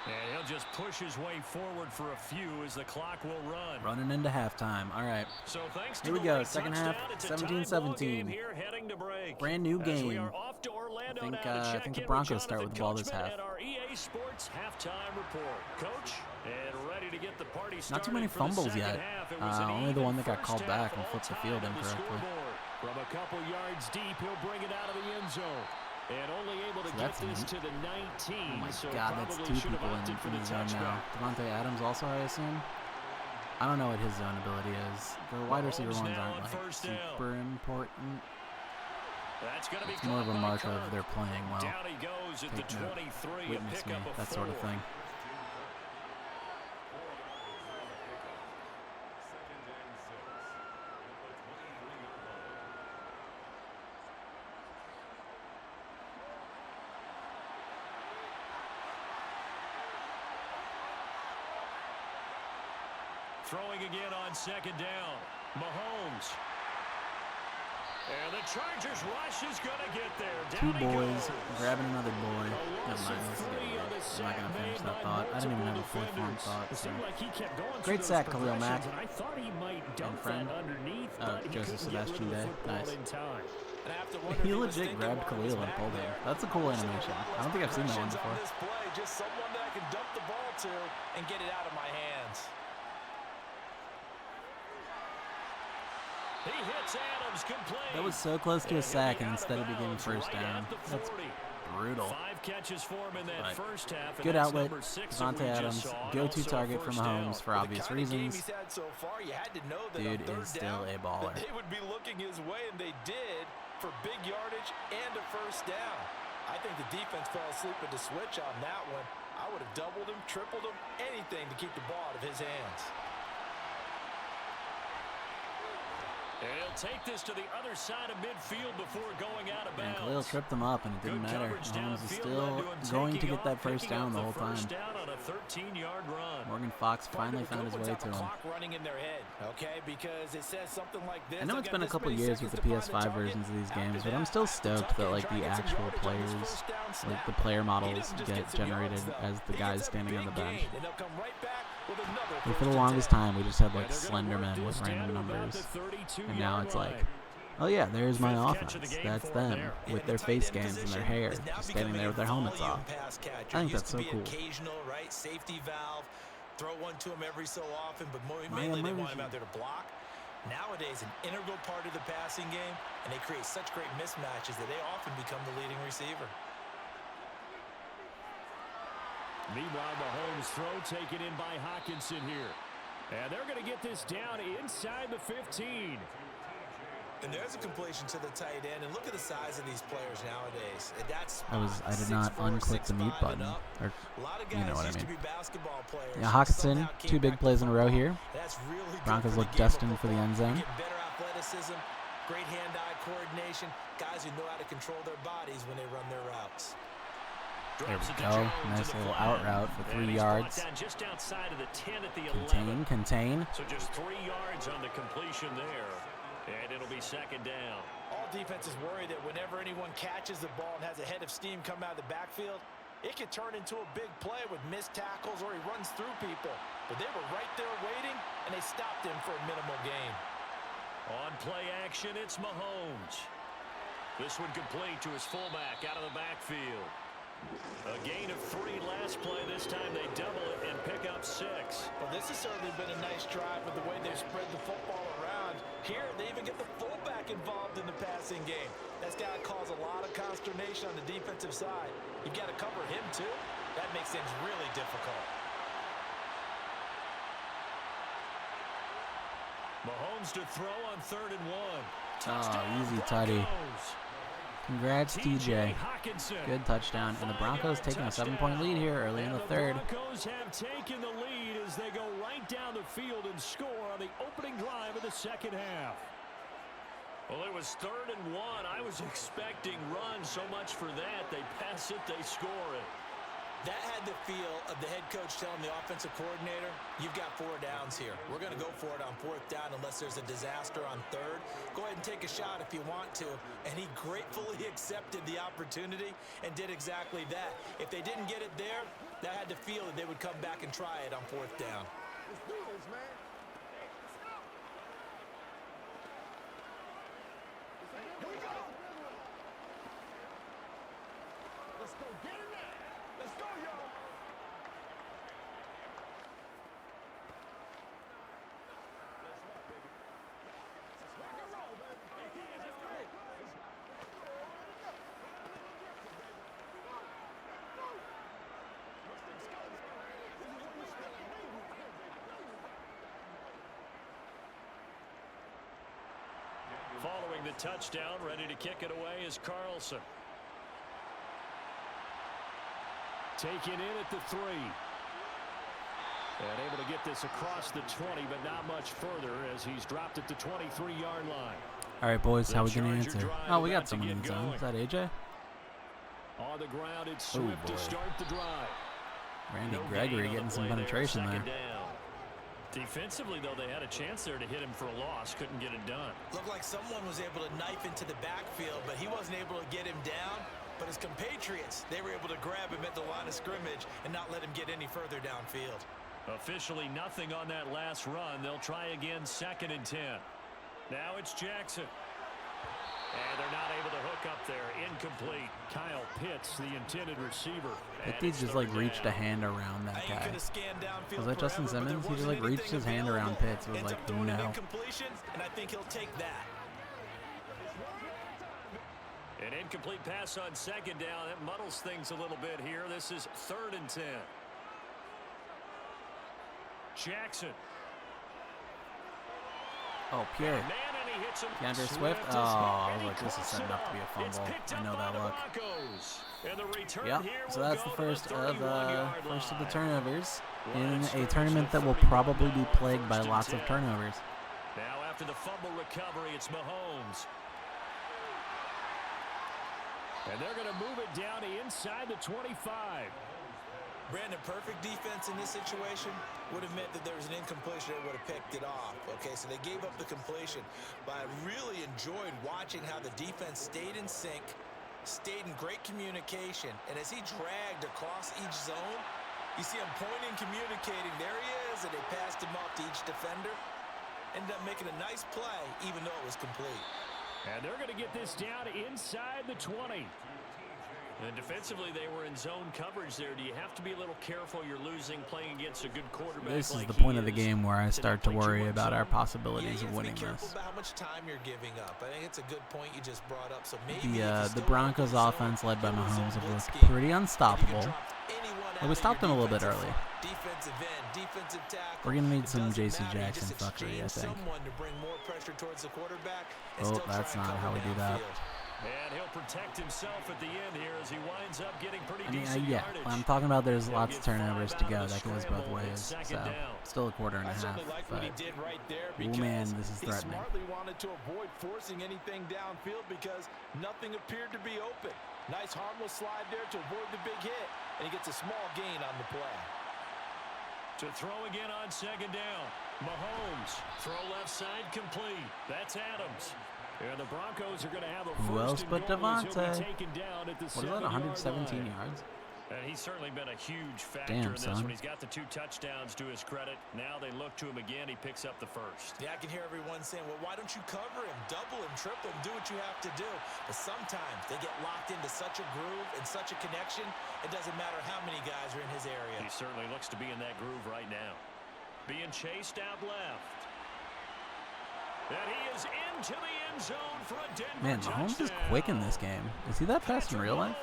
And he'll just push his way forward for a few as the clock will run. Running into halftime. All right. So thanks to here we go. Second half, 17-17. Brand new game. I think the Broncos start with the ball this half. Not too many fumbles yet. Only the one that got called back and flipped the field incorrectly. From a couple yards deep, he'll bring it out of the end zone. And only able to get this to the 19. Oh my God, that's 2 people in the zone now. Devontae Adams also, I assume. I don't know what his zone ability is. The wide receiver ones aren't like super important. It's more of a mark of they're playing well. Take note, witness me, that sort of thing. Throwing again on second down. Mahomes. And the Chargers rush is going to get there. 2 boys grabbing another boy. Never mind, this is good. I'm not going to finish that thought. I didn't even have a full form thought. So. Great sack, Khalil Mack. And friend. Joseph Sebastian Day. Nice. He legit grabbed Khalil and pulled him. That's a cool animation. I don't think I've seen that one before. Just someone that I can dump the ball to and get it out of my hands. He hits Adams, complete. That was so close to a sack, and instead of getting first down. That's brutal. 5 catches for him in that first half. Good outlet. Devontae Adams, go-to target for Mahomes for obvious reasons. Dude is still a baller. They would be looking his way, and they did, for big yardage and a first down. I think the defense fell asleep with the switch on that one. I would have doubled him, tripled him, anything to keep the ball out of his hands. And he'll take this to the other side of midfield before going out of bounds. And Khalil tripped them up, and it didn't matter. Mahomes is still going to get that first down the whole time. Morgan Fox finally found his way to him. I know it's been a couple years with the PS5 versions of these games, but I'm still stoked that like the actual players, like the player models, get generated as the guys standing on the bench. And for the longest time, we just had like slender men with random numbers. And now it's like, oh yeah, there's my offense. That's them with their face scans and their hair, just standing there with their helmets off. I think that's so cool. Safety valve, throw one to him every so often, but mainly they want him out there to block. Nowadays, an integral part of the passing game, and they create such great mismatches that they often become the leading receiver. Meanwhile, Mahomes' throw taken in by Hockenson here. And they're going to get this down inside the 15. And there's a completion to the tight end. And look at the size of these players nowadays. And that's I did not unclick the mute button. Or, you know what I mean. Yeah, Hockenson, 2 big plays in a row here. Broncos look destined for the end zone. Better athleticism, great hand-eye coordination. Guys who know how to control their bodies when they run their routes. There we go. Nice little out route for 3 yards. Just outside of the 10 at the 11. Contain. So just 3 yards on the completion there. And it'll be second down. All defenses worry that whenever anyone catches the ball and has a head of steam come out of the backfield, it can turn into a big play with missed tackles or he runs through people. But they were right there waiting, and they stopped him for a minimal gain. On play action, it's Mahomes. This one complete to his fullback out of the backfield. A gain of 3 last play. This time they double it and pick up 6. Well, this has certainly been a nice drive with the way they've spread the football around. Here, they even get the fullback involved in the passing game. That's got to cause a lot of consternation on the defensive side. You've got to cover him, too. That makes things really difficult. Mahomes to throw on 3rd and 1. Oh, easy tutty. Congrats, TJ. Good touchdown. And the Broncos taking a 7-point lead here early in the third. The Broncos have taken the lead as they go right down the field and score on the opening drive of the second half. Well, it was 3rd and 1. I was expecting run so much for that. They pass it, they score it. That had the feel of the head coach telling the offensive coordinator, you've got 4 downs here. We're going to go for it on 4th down unless there's a disaster on 3rd. Go ahead and take a shot if you want to. And he gratefully accepted the opportunity and did exactly that. If they didn't get it there, that had the feel that they would come back and try it on 4th down. Let's do this, man. Here we go. Let's go. Get in there. Let's go, y'all. Let's rock and roll, baby. Let's go. Following the touchdown, ready to kick it away is Carlson. Taken in at the 3. And able to get this across the 20, but not much further as he's dropped at the 23-yard line. All right, boys, how we going to answer? Oh, we got someone in the zone. Is that AJ? On the ground, it's Swift to start the drive. Randy Gregory getting some penetration there. Defensively, though, they had a chance there to hit him for a loss. Couldn't get it done. Looked like someone was able to knife into the backfield, but he wasn't able to get him down. But his compatriots, they were able to grab him at the line of scrimmage and not let him get any further downfield. Officially nothing on that last run. They'll try again, 2nd and 10. Now it's Jackson. And they're not able to hook up there. Incomplete. Kyle Pitts, the intended receiver. Pitts just like reached a hand around that guy. Was that Justin Simmons? He just like reached his hand around Pitts. It was like, no. And I think he'll take that. An incomplete pass on 2nd down. That muddles things a little bit here. This is 3rd and 10. Jackson. Oh, Pierre. DeAndre Swift. Oh, I was like, this is setting up to be a fumble. I know that look. Yep. So that's the first of the turnovers in a tournament that will probably be plagued by lots of turnovers. Now after the fumble recovery, it's Mahomes. And they're going to move it down to inside the 25. Brandon, perfect defense in this situation would have meant that there was an incompletion that would have picked it off. Okay, so they gave up the completion. But I really enjoyed watching how the defense stayed in sync, stayed in great communication. And as he dragged across each zone, you see him pointing, communicating. There he is, and they passed him off to each defender. Ended up making a nice play, even though it was complete. And they're going to get this down inside the 20. And defensively, they were in zone coverage there. Do you have to be a little careful? You're losing playing against a good quarterback. This is the point of the game where I start to worry about our possibilities of winning this. About how much time you're giving up. I think it's a good point you just brought up. So maybe the Broncos offense led by Mahomes have looked pretty unstoppable. But we stopped them a little bit early. Defensive end, defensive tackle. We're going to need some J.C. Jackson fuckery, I think. Oh, that's not how we do that. And he'll protect himself at the end here as he winds up getting pretty decent yeah, yardage. I'm talking about there's lots of turnovers to go. That goes both ways. So, still a quarter and a half. But, oh man, this is threatening. He smartly wanted to avoid forcing anything downfield because nothing appeared to be open. Nice harmless slide there to avoid the big hit. And he gets a small gain on the play. To throw again on 2nd down. Mahomes, throw left side complete. That's Adams. And the Broncos are going to have a Who else but Devontae? What is that, 117 yards? And he's certainly been a huge factor in this one. He's got the 2 touchdowns to his credit. Now they look to him again. He picks up the first. Yeah, I can hear everyone saying, well, why don't you cover him, double him, triple him, do what you have to do. But sometimes they get locked into such a groove and such a connection, it doesn't matter how many guys are in his area. He certainly looks to be in that groove right now. Being chased out left. And he is into the end zone for a Denver Man, Mahomes is quick in this game. Is he that fast in real life?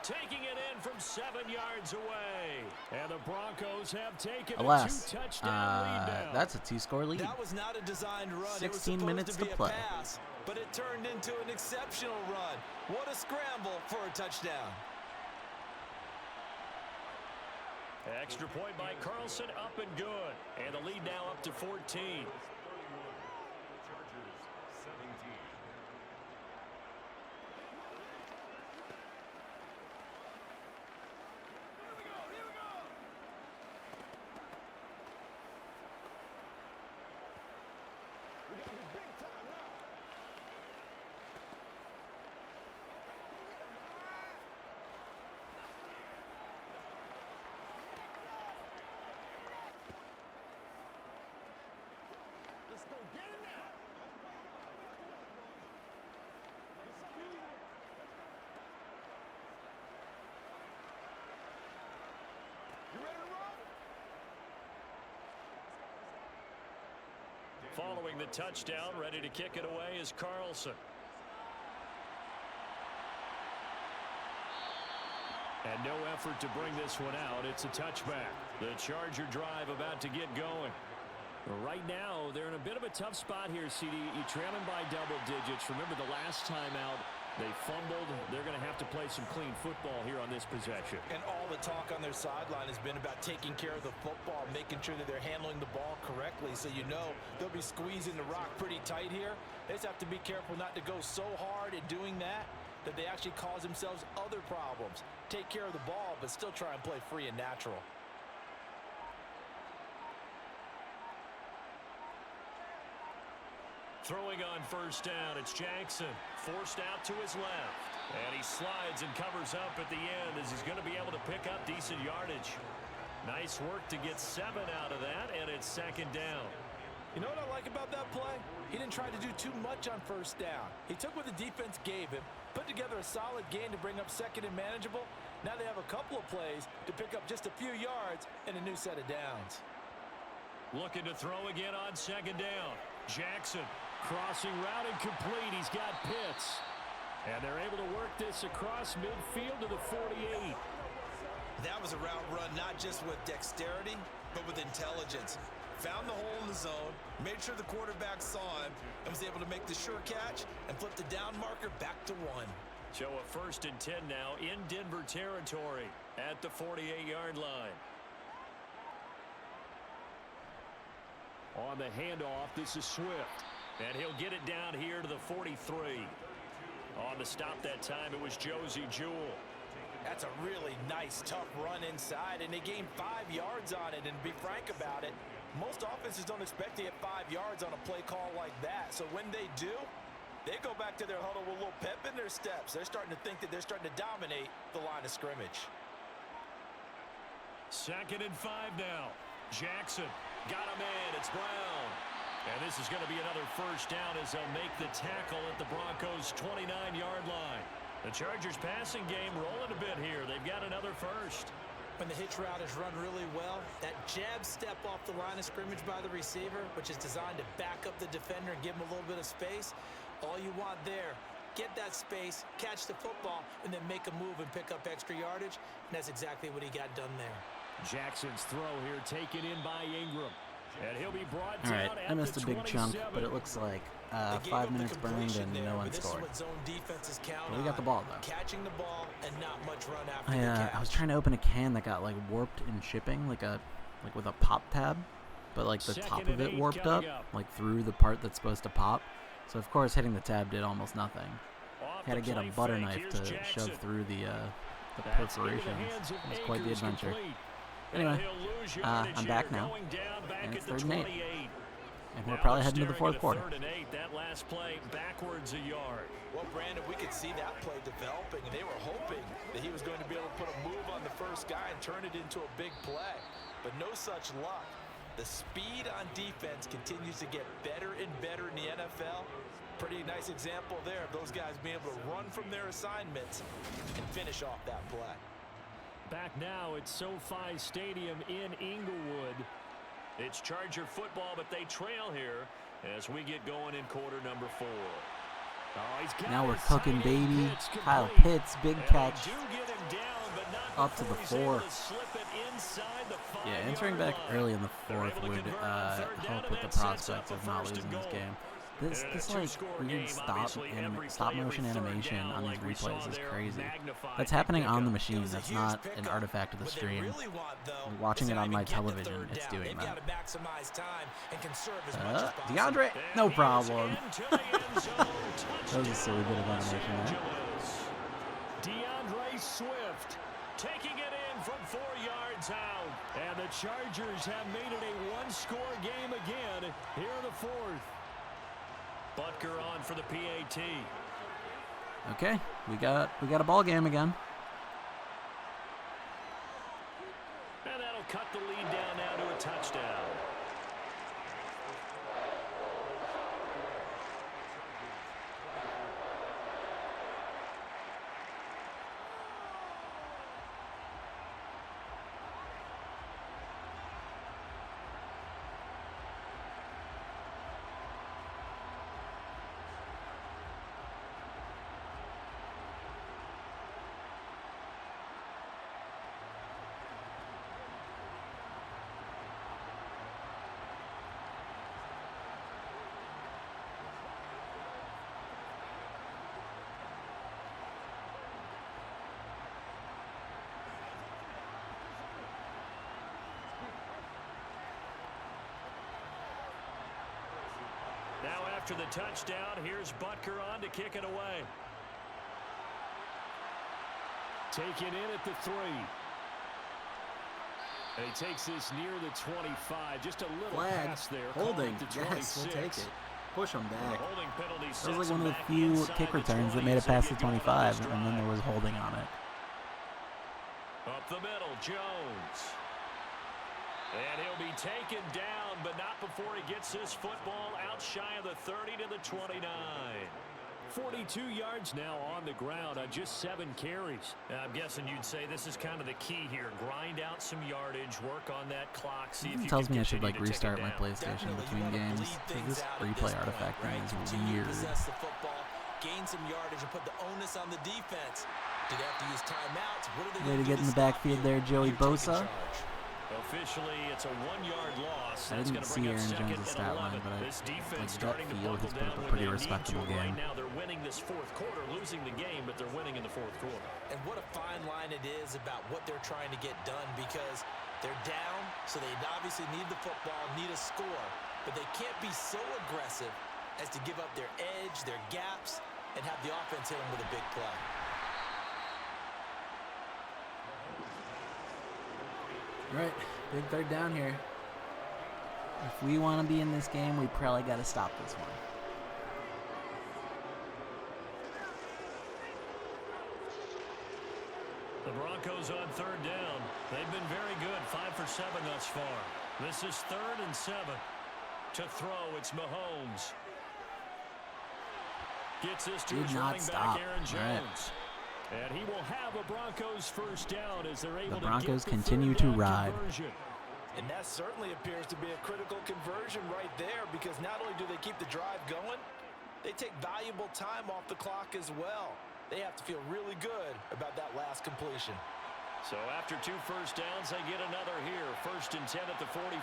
Taking it in from 7 yards away. And the Broncos have taken Alas, a 2-touchdown lead now. That's a 2-score lead. That was not a designed run. 16 it was minutes to be play. A pass, but it turned into an exceptional run. What a scramble for a touchdown. Extra point by Carlson, up and good. And the lead now up to 14. Following the touchdown, ready to kick it away is Carlson. And no effort to bring this one out. It's a touchback. The Charger drive about to get going. Right now, they're in a bit of a tough spot here, CD. You're trailing by double digits. Remember the last time out, they fumbled. They're going to have to play some clean football here on this possession. And all the talk on their sideline has been about taking care of the football, making sure that they're handling the ball correctly. So you know they'll be squeezing the rock pretty tight here. They just have to be careful not to go so hard in doing that they actually cause themselves other problems. Take care of the ball, but still try and play free and natural. Throwing on first down, it's Jackson. Forced out to his left. And he slides and covers up at the end as he's going to be able to pick up decent yardage. Nice work to get 7 out of that, and it's second down. You know what I like about that play? He didn't try to do too much on first down. He took what the defense gave him, put together a solid gain to bring up second and manageable. Now they have a couple of plays to pick up just a few yards and a new set of downs. Looking to throw again on second down. Jackson. Crossing route and complete. He's got Pitts. And they're able to work this across midfield to the 48. That was a route run not just with dexterity, but with intelligence. Found the hole in the zone, made sure the quarterback saw him, and was able to make the sure catch and flip the down marker back to 1. So a 1st and 10 now in Denver territory at the 48-yard line. On the handoff, this is Swift. And he'll get it down here to the 43. On the stop that time, it was Josie Jewell. That's a really nice, tough run inside, and they gained 5 yards on it. And to be frank about it, most offenses don't expect to get 5 yards on a play call like that. So when they do, they go back to their huddle with a little pep in their steps. They're starting to think that they're starting to dominate the line of scrimmage. 2nd and 5 now. Jackson got him in. It's Brown. And this is going to be another first down as they'll make the tackle at the Broncos' 29-yard line. The Chargers passing game rolling a bit here. They've got another first. When the hitch route is run really well, that jab step off the line of scrimmage by the receiver, which is designed to back up the defender and give him a little bit of space, all you want there, get that space, catch the football, and then make a move and pick up extra yardage. And that's exactly what he got done there. Jackson's throw here taken in by Ingram. And he'll be brought down. All right, I missed a big chunk, but it looks like 5 minutes burned and no one scored. But we got the ball, though. Catching the ball and not much run after the catch. I was trying to open a can that got like warped in shipping, like with a pop tab, but like the top of it warped up, like through the part that's supposed to pop. So of course hitting the tab did almost nothing. Had to get a butter knife to shove through the perforations. It was quite the adventure. Anyway, I'm back now, and it's 3rd and 8. And we're probably heading to the 4th quarter. 3rd and 8, that last play backwards a yard. Well, Brandon, we could see that play developing, and they were hoping that he was going to be able to put a move on the first guy and turn it into a big play. But no such luck. The speed on defense continues to get better and better in the NFL. Pretty nice example there of those guys being able to run from their assignments and finish off that play. Back now at SoFi Stadium in Inglewood. It's Charger football, but they trail here as we get going in quarter number 4. Now we're cooking, baby. Kyle Pitts, big catch. Up to the 4. Yeah, entering back early in the 4th would help with the prospects of not losing this game. This like weird stop motion animation on these replays is crazy. That's happening on the machine. That's not an artifact of the stream. Watching it on my television, it's doing that. DeAndre, no problem. That was a silly bit of animation there. DeAndre Swift taking it in from 4 yards out. And the Chargers have made it a one-score game again here in the 4th. Butker on for the PAT. Okay, we got a ball game again. And that'll cut the lead down now to a touchdown. Now after the touchdown, here's Butker on to kick it away. Taken in at the 3. And he takes this near the 25. Just a little flag. pass there. Holding. To Yes, we'll take it. Push him back. Holding penalty. That was like one of the few kick returns that made it past the 25, and then there was holding on it. Up the middle, Jones. And he'll be taken down, but not before he gets this football out shy of the 30 to the 29. 42 yards now on the ground on just 7 carries. I'm guessing you'd say this is kind of the key here. Grind out some yardage, work on that clock. See if you tells can me I should like continue to restart take my it down. PlayStation between games. This replay artifact thing is weird. Gain some yardage and put the onus on the defense. Do they have to use timeouts? What are they Way to going get in the backfield there, Joey Bosa. Officially, it's a 1-yard loss. I didn't see Aaron Jones' stat line, but I gut feel he's put up a pretty respectable game. Right now they're winning this 4th quarter, losing the game, but they're winning in the 4th quarter. And what a fine line it is about what they're trying to get done, because they're down, so they obviously need the football, need a score, but they can't be so aggressive as to give up their edge, their gaps, and have the offense hit them with a big play. Right, big 3rd down here. If we want to be in this game, we probably got to stop this one. The Broncos on 3rd down. They've been very good, 5 for 7 thus far. This is 3rd and 7. To throw, it's Mahomes. Gets this to his running back, Aaron Jones. And he will have a Broncos 1st down as they're able the Broncos to get the continue to ride. Conversion. And that certainly appears to be a critical conversion right there, because not only do they keep the drive going, they take valuable time off the clock as well. They have to feel really good about that last completion. So after 2 first downs, they get another here. 1st and 10 at the 45.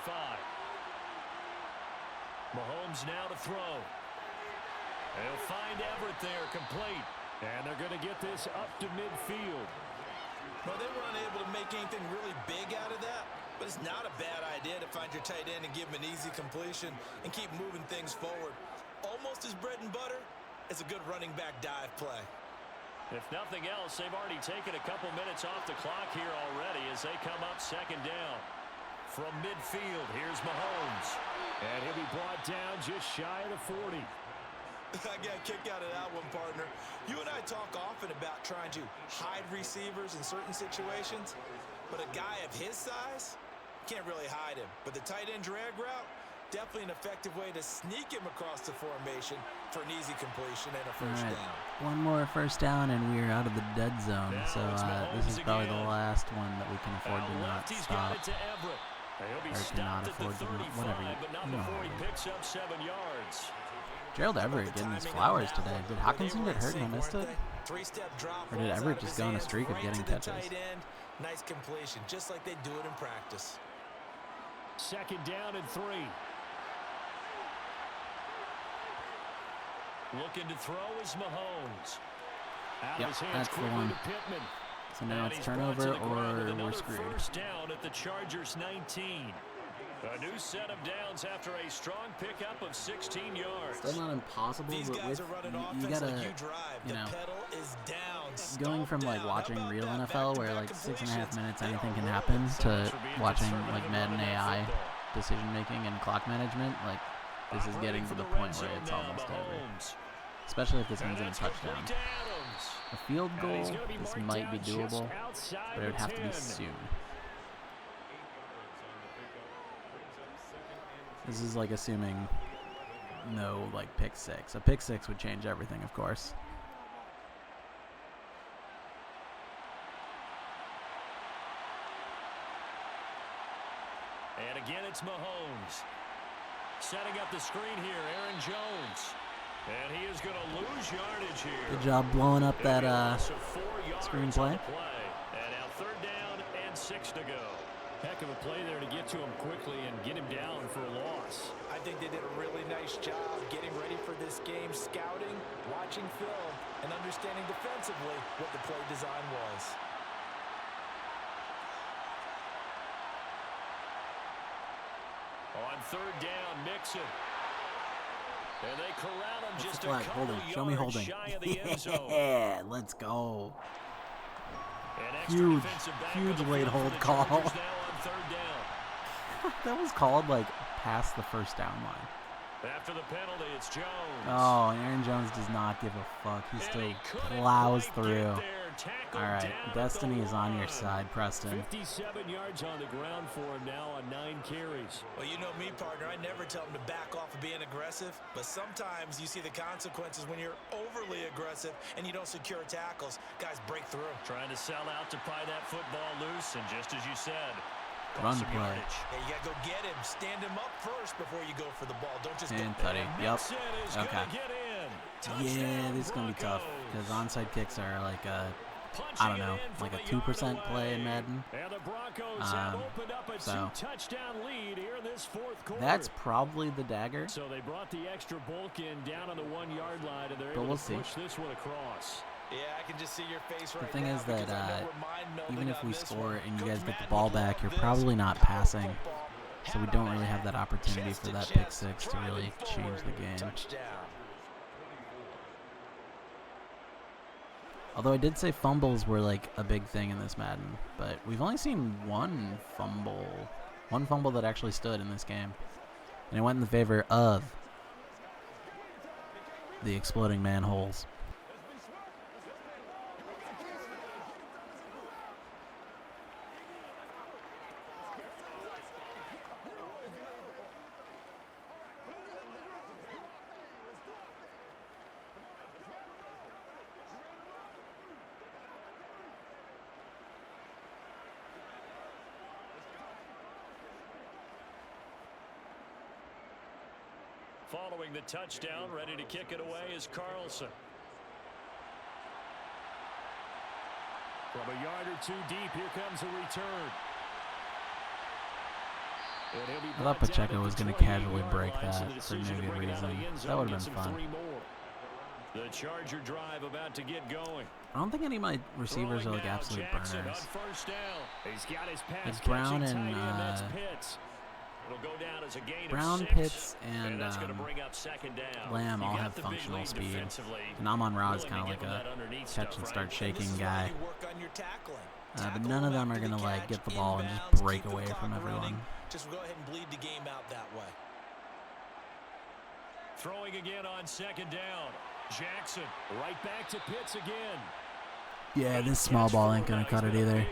Mahomes now to throw. They'll find Everett there, complete. And they're going to get this up to midfield. Well, they were unable to make anything really big out of that, but it's not a bad idea to find your tight end and give him an easy completion and keep moving things forward. Almost as bread and butter as a good running back dive play. If nothing else, they've already taken a couple minutes off the clock here already as they come up 2nd down. From midfield, here's Mahomes. And he'll be brought down just shy of the 40. I got a kick out of that one, partner. You and I talk often about trying to hide receivers in certain situations, but a guy of his size can't really hide him. But the tight end drag route, definitely an effective way to sneak him across the formation for an easy completion and a 1st down. One more 1st down, and we're out of the dead zone. So this is probably the last one that we can afford to not stop. He'll be or to not afford to, whatever you but not know. before he picks up 7 yards. Gerald Everett getting his flowers today. Did Hawkinson get hurt and I missed it? Or did Everett just go on a streak of getting catches? Nice completion, just like they do it in practice. 2nd down and 3. Looking to throw is Mahomes. Yep, that's the one. So now it's turnover or we're screwed. 1st down at the Chargers 19. A new set of downs after a strong pickup of 16 yards. Still not impossible, but with you gotta, you know, going from like watching real NFL where like 6.5 minutes anything can happen to watching like Madden AI decision making and clock management, like this is getting to the point where it's almost over. Especially if this ends in a touchdown. A field goal, this might be doable, but it would have to be soon. This is like assuming no like pick 6. A pick 6 would change everything, of course. And again, it's Mahomes. Setting up the screen here, Aaron Jones. And he is going to lose yardage here. Good job blowing up that screenplay. And now 3rd down and 6 to go. Heck of a play there to get to him quickly and get him down for a loss. I think they did a really nice job getting ready for this game, scouting, watching film, and understanding defensively what the play design was. On 3rd down, Mixon. And they corral him just a couple holding. Show me holding. shy of the end zone. Yeah, let's go. Huge late hold call. That was called like past the 1st down line. After the penalty, it's Jones. Oh, and Aaron Jones does not give a fuck. He still plows through. All right, destiny is on your side, Preston. 57 yards on the ground for him now on 9 carries. Well, you know me, partner. I never tell him to back off of being aggressive, but sometimes you see the consequences when you're overly aggressive and you don't secure tackles. Guys break through. Trying to sell out to pry that football loose, and just as you said, run the play. Yeah, you gotta go get him. Stand him up first before you go for the ball. Don't just and go. Tutty. Yep. Okay. Yeah, this is gonna be tough because onside kicks are like a, I don't know, like a 2% play in Madden. So that's probably the dagger. So they brought the extra bulk in down on the 1-yard line, and they're but able we'll to see. push this one across. Yeah, I can just see your face right The thing now is that even if we this score one. and you Coach guys get the Madden ball would back, love you're probably not passing. So we don't really have that Chest opportunity for to that chest, pick 6 to driving really change forward, the game. touchdown. Although I did say fumbles were like a big thing in this Madden, but we've only seen one fumble that actually stood in this game. And it went in the favor of the exploding manholes. Following the touchdown, ready to kick it away is Carlson. From a yard or 2 deep, here comes a return. I thought Pacheco was going to casually break that for no good reason. That would have been fun. The Charger drive about to get going. I don't think any of my receivers are like absolute burners. He's got his pass Like Brown and Brown, Pitts, and Lamb all have functional speed. And Amon-Ra is kind of like a catch and start shaking guy. But none of them are going to like get the ball and just break away from everyone. Just go ahead and bleed the game out that way. Throwing again on 2nd down. Jackson right back to Pitts again. Yeah, this small ball ain't going to cut it either.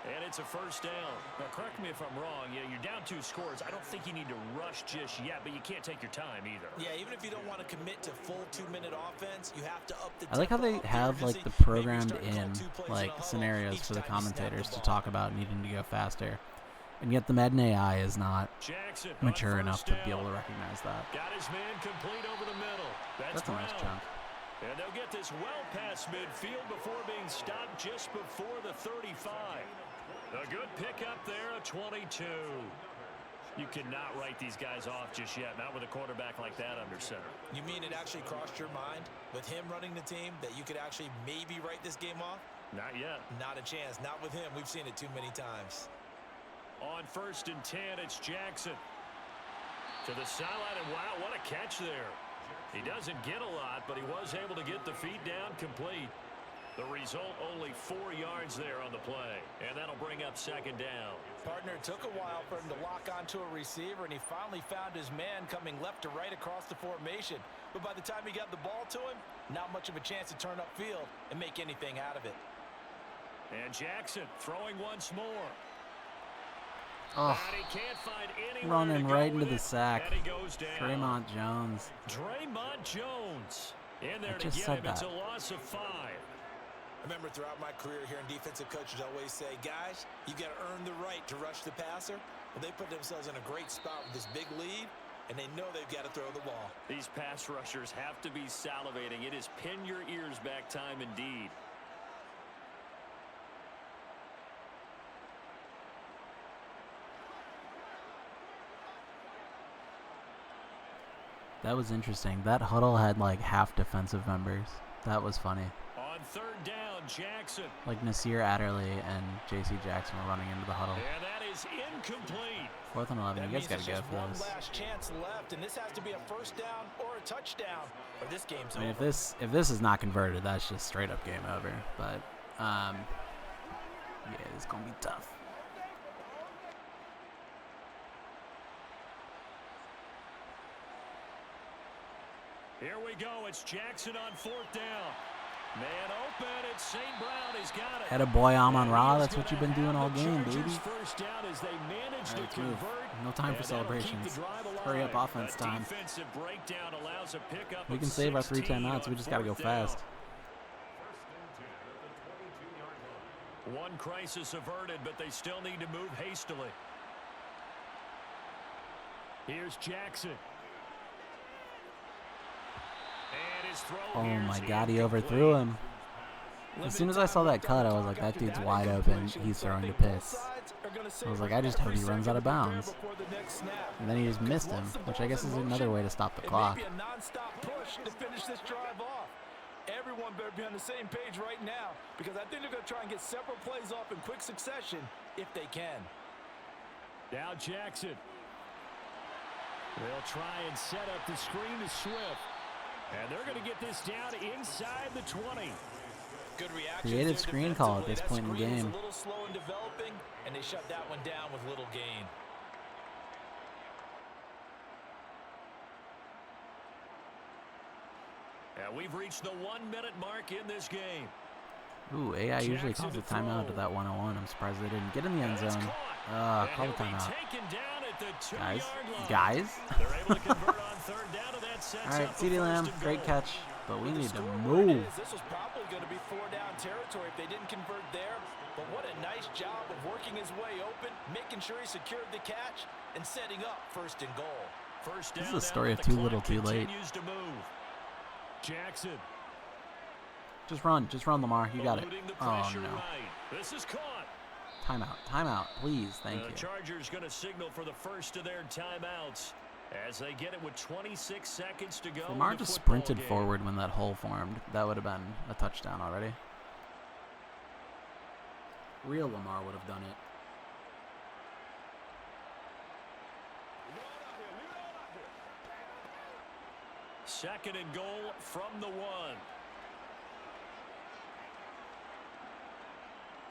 And it's a 1st down. Now, correct me if I'm wrong. Yeah, you're down 2 scores. I don't think you need to rush just yet, but you can't take your time either. Yeah, even if you don't want to commit to full 2-minute offense, you have to up the tempo. I like how they have like the programmed in like scenarios for the commentators to talk about needing to go faster. And yet the Madden AI is not mature enough to be able to recognize that. Got his man complete over the middle. That's a nice chunk. And they'll get this well past midfield before being stopped just before the 35. A good pickup there, a 22. You cannot write these guys off just yet, not with a quarterback like that under center. You mean it actually crossed your mind with him running the team that you could actually maybe write this game off? Not yet. Not a chance. Not with him. We've seen it too many times. On 1st and 10, it's Jackson. To the sideline, and wow, what a catch there. He doesn't get a lot, but he was able to get the feet down complete. The result, only 4 yards there on the play, and that'll bring up 2nd down. Partner, it took a while for him to lock onto a receiver, and he finally found his man coming left to right across the formation. But by the time he got the ball to him, not much of a chance to turn upfield and make anything out of it. And Jackson throwing once more. Oh, running right into the sack. Draymond Jones. Draymond Jones in there to get him. It's a loss of 5. I remember throughout my career hearing defensive coaches always say, guys, you got to earn the right to rush the passer. Well, they put themselves in a great spot with this big lead, and they know they've got to throw the ball. These pass rushers have to be salivating. It is pin your ears back time indeed. That was interesting. That huddle had like half defensive members. That was funny. On 3rd down, Jackson. Like Nasir Adderley and J.C. Jackson were running into the huddle. And that is incomplete. 4th and 11. You guys got to go for one this. Last chance left, and this has to be a 1st down or a touchdown, or this game's I mean, over. if this is not converted, that's just straight up game over. But yeah, it's gonna be tough. Here we go. It's Jackson on 4th down. Man open. It's St. Brown. He's got it. Had a boy Amon-Ra. That's what you've been doing all game, baby. First down as they manage to convert. No time for celebrations. Hurry up offense time. We can save our 3 timeouts. We just got to go fast. One crisis averted, but they still need to move hastily. Here's Jackson. Oh my God, he overthrew him. As soon as I saw that cut, I was like, that dude's wide open. He's throwing to piss. I was like, I just hope he runs out of bounds. And then he just missed him, which I guess is another way to stop the clock. Everyone better be on the same page right now, because I think they're going to try and get several plays off in quick succession if they can. Now Jackson. They'll try and set up the screen to Swift. And they're going to get this down inside the 20. Good reaction. Creative screen call at this point in the game. A little slow in developing, and they shut that one down with little gain. And we've reached the 1-minute mark in this game. Ooh, AI usually calls a timeout to that 101. I'm surprised they didn't get in the end zone. Call the timeout. Guys? All right, CeeDee Lamb, great catch, but we need to move. This was probably going to be 4-down territory if they didn't convert there. But what a nice job of working his way open, making sure he secured the catch, and setting up 1st and goal. First down. This is a story of too little, too late. Jackson. Just run, Lamar. You got it. Oh no. This is caught. Timeout, please. Thank you. The Chargers going to signal for the first of their timeouts as they get it with 26 seconds to go. Lamar just sprinted forward when that hole formed. That would have been a touchdown already. Real Lamar would have done it. Second and goal from the 1.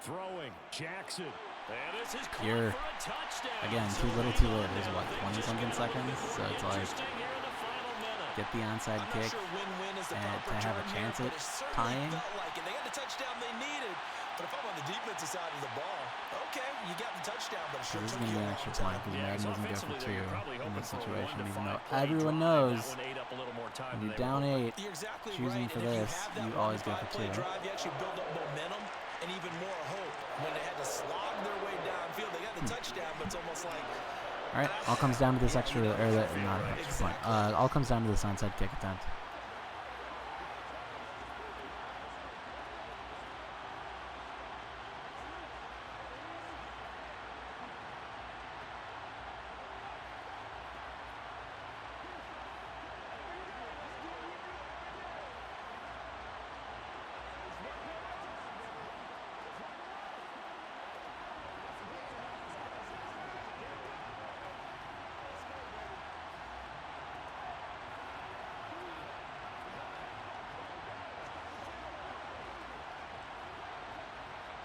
Throwing, Jackson. And this is caught for a touchdown. Again, too little, too late. There's what, 20-something seconds? So it's like, get the onside kick and to have a chance at tying. They got the touchdown they needed. But if I'm on the defensive side of the ball, okay, you got the touchdown, but this is going to be an extra point because Madden doesn't go for 2 in this situation, even though everyone knows when you're down 8, choosing for this, you always go for 2. You actually build up momentum. and even more hope when they had to slog their way downfield. They got the touchdown, but it's almost like... All right, all comes down to this extra, or not an extra point. All comes down to this onside kick attempt.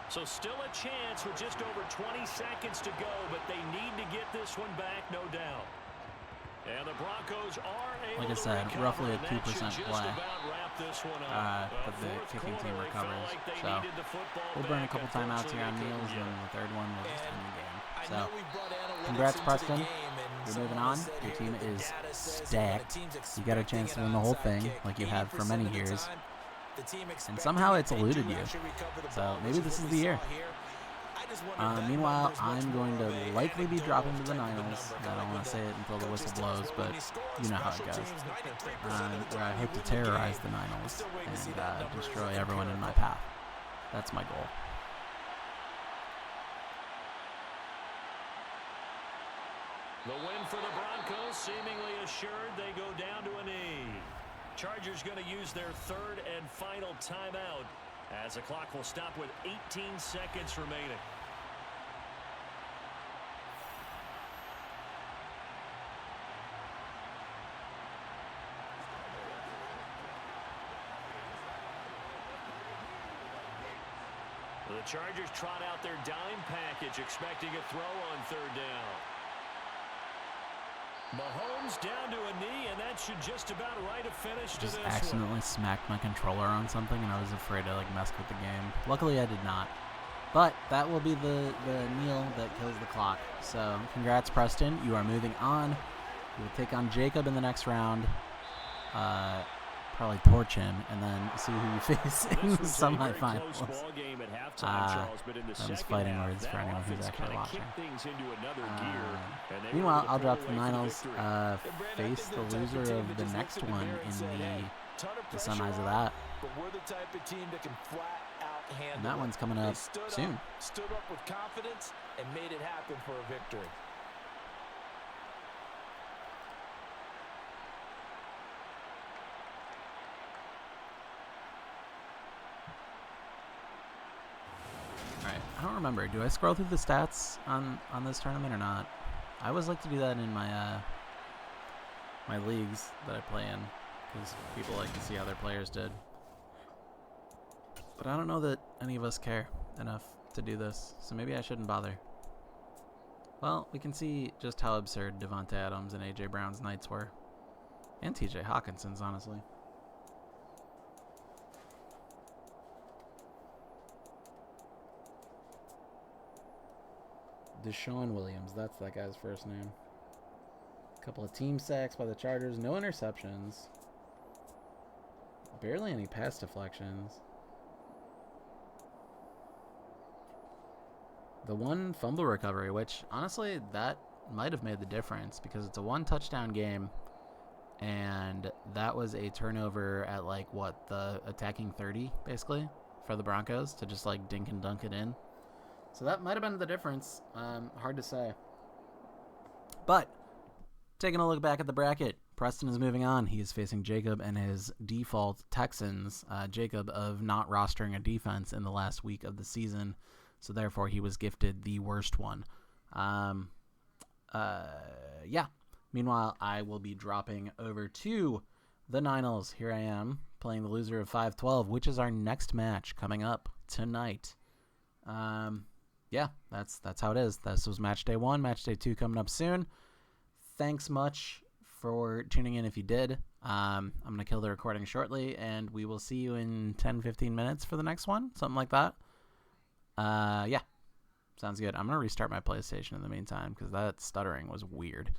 So still a chance with just over 20 seconds to go, but they need to get this one back, no doubt. And the Broncos are able like I said, to roughly a 2% recover, play. But the kicking team recovers. So we'll burn a couple timeouts here on Niels, and the third one will just win the game. So congrats, Preston. You're moving on. Your team is stacked. You got a chance to win the whole thing like you have for many years. And somehow it's eluded you. So maybe this is the year. Meanwhile, I'm going to likely be dropping to the Niners. I don't want to say it until the whistle blows, but you know how it goes. Where I hope to terrorize the Niners and destroy everyone in my path. That's my goal. The win for the Broncos, seemingly assured. They go down to a knee. Chargers going to use their third and final timeout as the clock will stop with 18 seconds remaining. The Chargers trot out their dime package, expecting a throw on third down. Mahomes down to a knee, and that should just about write a finish to this one. Just accidentally smacked my controller on something, and I was afraid to mess with the game. Luckily, I did not. But that will be the kneel that kills the clock. So congrats, Preston. You are moving on. You will take on Jacob in the next round. Probably torch him, and then see who you face in the semifinals. That was fighting words for anyone who's actually watching. Meanwhile, I'll drop the Niners, face the loser of the next one in the semis of that. And that one's coming up soon. Stood up with confidence and made it happen for a victory. I don't remember. Do I scroll through the stats on this tournament or not? I always like to do that in my my leagues that I play in, because people like to see how their players did. But I don't know that any of us care enough to do this, so maybe I shouldn't bother. Well, we can see just how absurd Devontae Adams and A.J. Brown's nights were. And T.J. Hawkinson's, honestly. Deshaun Williams, that's that guy's first name. A couple of team sacks by the Chargers, no interceptions. Barely any pass deflections. The one fumble recovery, which honestly, that might have made the difference because it's a one touchdown game, and that was a turnover at the attacking 30 basically for the Broncos to just dink and dunk it in. So that might have been the difference. Hard to say. But taking a look back at the bracket, Preston is moving on. He is facing Jacob and his default Texans. Jacob of not rostering a defense in the last week of the season, so therefore he was gifted the worst one. Yeah. Meanwhile, I will be dropping over to the Niners. Here I am playing the loser of 5-12, which is our next match coming up tonight. Yeah, that's how it is. This was match day 1. Match day 2 coming up soon. Thanks much for tuning in if you did. I'm going to kill the recording shortly, and we will see you in 10-15 minutes for the next one. Something like that. Yeah, sounds good. I'm going to restart my PlayStation in the meantime because that stuttering was weird.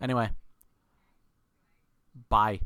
Anyway, bye.